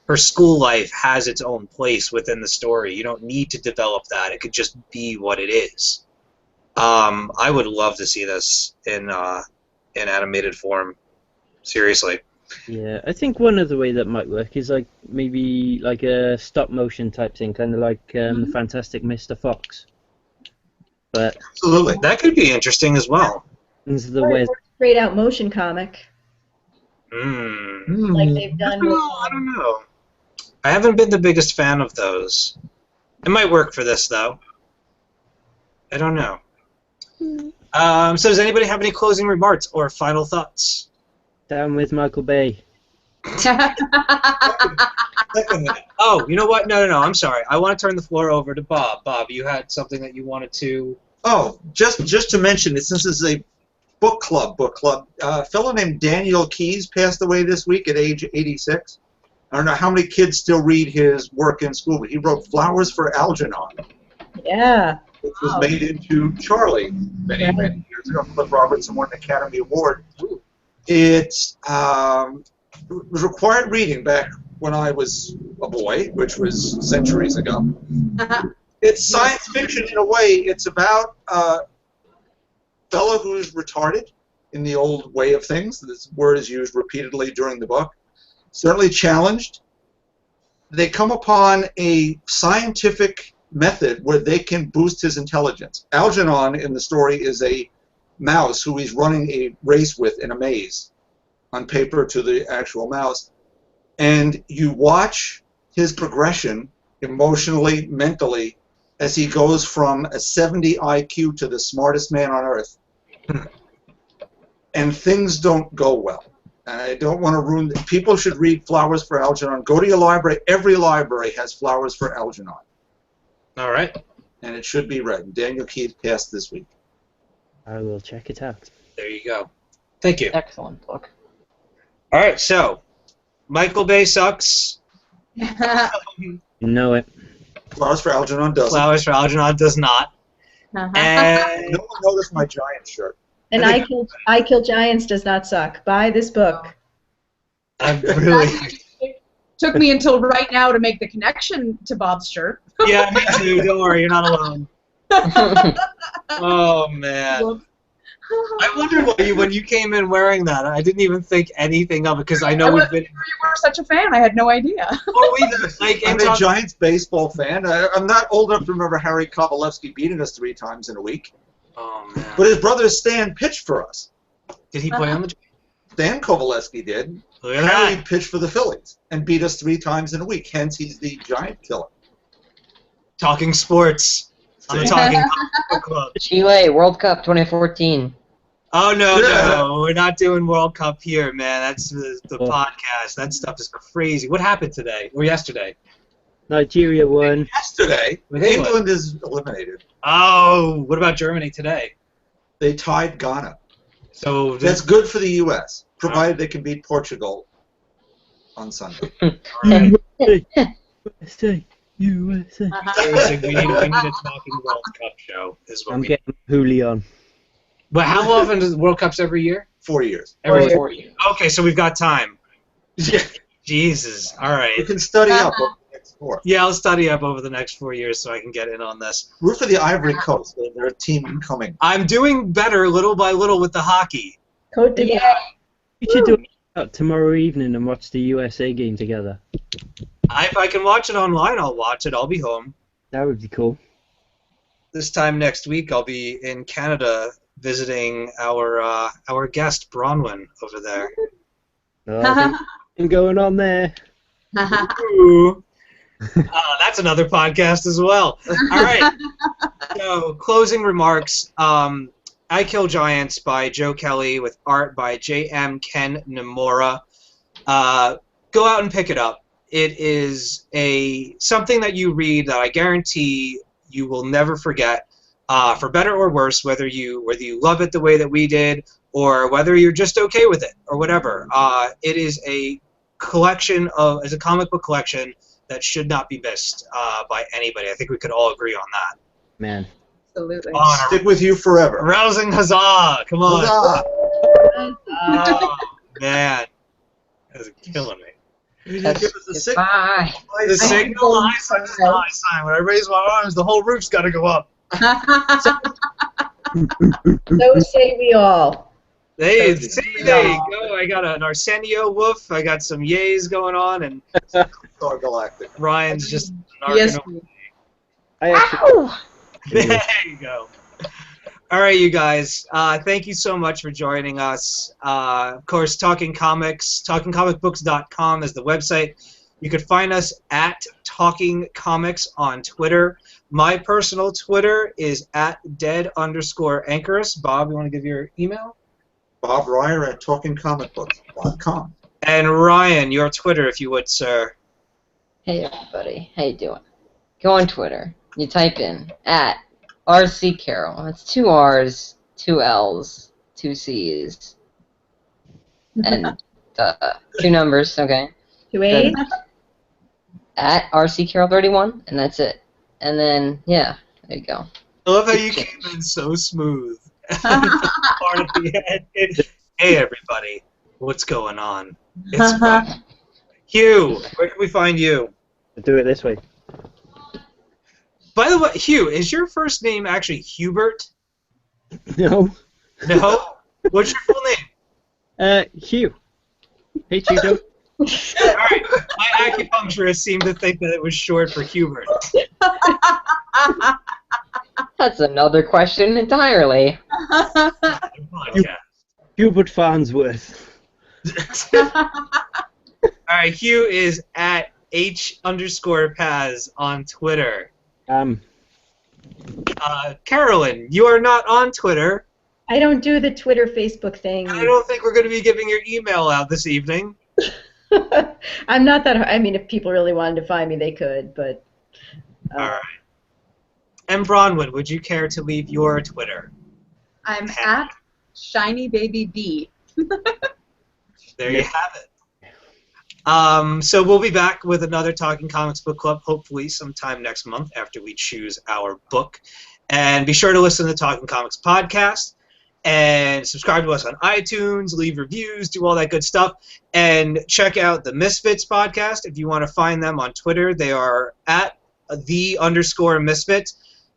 Her school life has its own place within the story. You don't need to develop that. It could just be what it is. I would love to see this in animated form. Seriously. Yeah, I think one other way that might work is maybe a stop motion type thing, kind of like the Fantastic Mr. Fox. But absolutely, that could be interesting as well. Straight out motion comic. Like they've done. I don't know. I haven't been the biggest fan of those. It might work for this though. I don't know. So does anybody have any closing remarks or final thoughts? Down with Michael Bay. Oh, you know what? No. I'm sorry. I want to turn the floor over to Bob. Bob, you had something that you wanted to... Oh, just to mention, since this is a book club, a fellow named Daniel Keyes passed away this week at age 86. I don't know how many kids still read his work in school, but he wrote Flowers for Algernon. Yeah. Which was made into Charlie many years ago. Cliff Robertson won an Academy Award. It was required reading back when I was a boy, which was centuries ago. It's science fiction in a way. It's about a fellow who's retarded in the old way of things. This word is used repeatedly during the book. Certainly challenged. They come upon a scientific method where they can boost his intelligence. Algernon in the story is a mouse who he's running a race with in a maze on paper to the actual mouse. And you watch his progression emotionally, mentally, as he goes from a 70 IQ to the smartest man on earth. And things don't go well. I don't want to ruin... People should read Flowers for Algernon. Go to your library. Every library has Flowers for Algernon. All right. And it should be read. Daniel Keyes passed this week. I will check it out. There you go. Thank you. Excellent book. All right, so Michael Bay sucks. You know it. Flowers for Algernon doesn't. Flowers for Algernon does not. And no one noticed my giant shirt. And I Kill Giants does not suck. Buy this book. I'm really... It took me until right now to make the connection to Bob's shirt. Yeah, me too. Don't worry, you're not alone. Oh, man. I wondered why when you came in wearing that, I didn't even think anything of it because I know we've been... You were such a fan, I had no idea. I'm a Giants baseball fan. I'm not old enough to remember Harry Kovalevsky beating us 3 times in a week. Oh, man. But his brother Stan pitched for us. Did he play on the Giants? Stan Kovalevsky did. Look at Harry that. pitched for the Phillies and beat us 3 times in a week. Hence, he's the Giant killer. Talking sports. on the Talking Comics Book Club. Chile World Cup 2014. Oh, no, we're not doing World Cup here, man. That's the podcast. That stuff is crazy. What happened today or yesterday? Nigeria won. Yesterday, England is eliminated. Oh, what about Germany today? They tied Ghana. So that's good for the U.S., provided they can beat Portugal on Sunday. USA. We need a Talking World Cup show. Is what I'm getting Julian. But how often does World Cups every year? 4 years. Every 4 years. Okay, so we've got time. Jesus. All right. You can study up over the next 4. Yeah, I'll study up over the next 4 years so I can get in on this. Root for the Ivory Coast. They're a team coming. I'm doing better little by little with the hockey. Cote d'Ivoire. We should do it tomorrow evening and watch the USA game together. If I can watch it online, I'll watch it. I'll be home. That would be cool. This time next week, I'll be in Canada visiting our guest Bronwyn over there. Going on there. Ooh. That's another podcast as well. All right. So closing remarks. I Kill Giants by Joe Kelly with art by Jim Ken Niimura. Go out and pick it up. It is something that you read that I guarantee you will never forget. For better or worse, whether you love it the way that we did, or whether you're just okay with it, or whatever. It is a comic book collection that should not be missed by anybody. I think we could all agree on that. Man. Absolutely. Stick with you forever. Rousing huzzah! Come on. Huzzah! Oh, man. That's killing me. You didn't give us the signal. The signal, high sign is the high sign. When I raise my arms, the whole roof's got to go up. So say we all. Hey, see, there you go. I got an Arsenio woof. I got some yays going on, and Galactic. Ryan's just Yes. There you go. All right, you guys. Thank you so much for joining us. Of course, Talking Comics, TalkingComicBooks.com is the website. You could find us at Talking Comics on Twitter. My personal Twitter is at @dead_anchorus. Bob, you want to give your email? Bob Ryer at TalkingComicBooks.com. And Ryan, your Twitter, if you would, sir. Hey, everybody. How you doing? Go on Twitter. You type in @RC Carroll. That's 2 R's, 2 L's, 2 C's, and 2 numbers. Okay. 2 A's. @RC Carroll 31, and that's it. And then, yeah, there you go. I love how you came in so smooth. Part of the end. Hey, everybody. What's going on? It's fun. Hugh, where can we find you? Do it this way. By the way, Hugh, is your first name actually Hubert? No. No? What's your full name? Hugh. Hey, Hugo. Alright, my acupuncturist seemed to think that it was short for Hubert. That's another question entirely. Hubert Farnsworth. Alright, Hugh is at H_Paz on Twitter. Carolyn, you are not on Twitter. I don't do the Twitter, Facebook thing. I don't think we're going to be giving your email out this evening. I'm not that. I mean, if people really wanted to find me, they could. But. All right. And Bronwyn, would you care to leave your Twitter? I'm at ShinyBabyB. There you have it. So we'll be back with another Talking Comics Book Club, hopefully sometime next month after we choose our book. And be sure to listen to the Talking Comics podcast and subscribe to us on iTunes, leave reviews, do all that good stuff. And check out the Misfits podcast if you want to find them on Twitter. They are at _Misfits.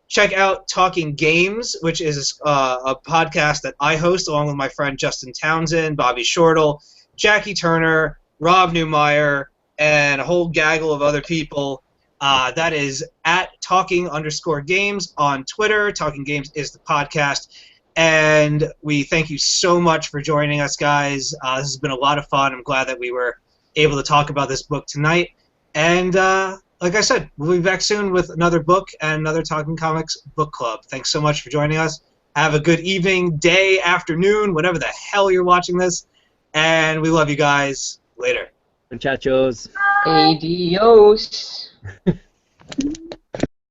Check out Talking Games, which is a podcast that I host along with my friend Justin Townsend, Bobby Shortle, Jackie Turner, Rob Newmeyer, and a whole gaggle of other people. That is at Talking_Games on Twitter. Talking Games is the podcast. And we thank you so much for joining us, guys. This has been a lot of fun. I'm glad that we were able to talk about this book tonight. And like I said, we'll be back soon with another book and another Talking Comics book club. Thanks so much for joining us. Have a good evening, day, afternoon, whatever the hell you're watching this. And we love you guys. Later. Muchachos. Adios.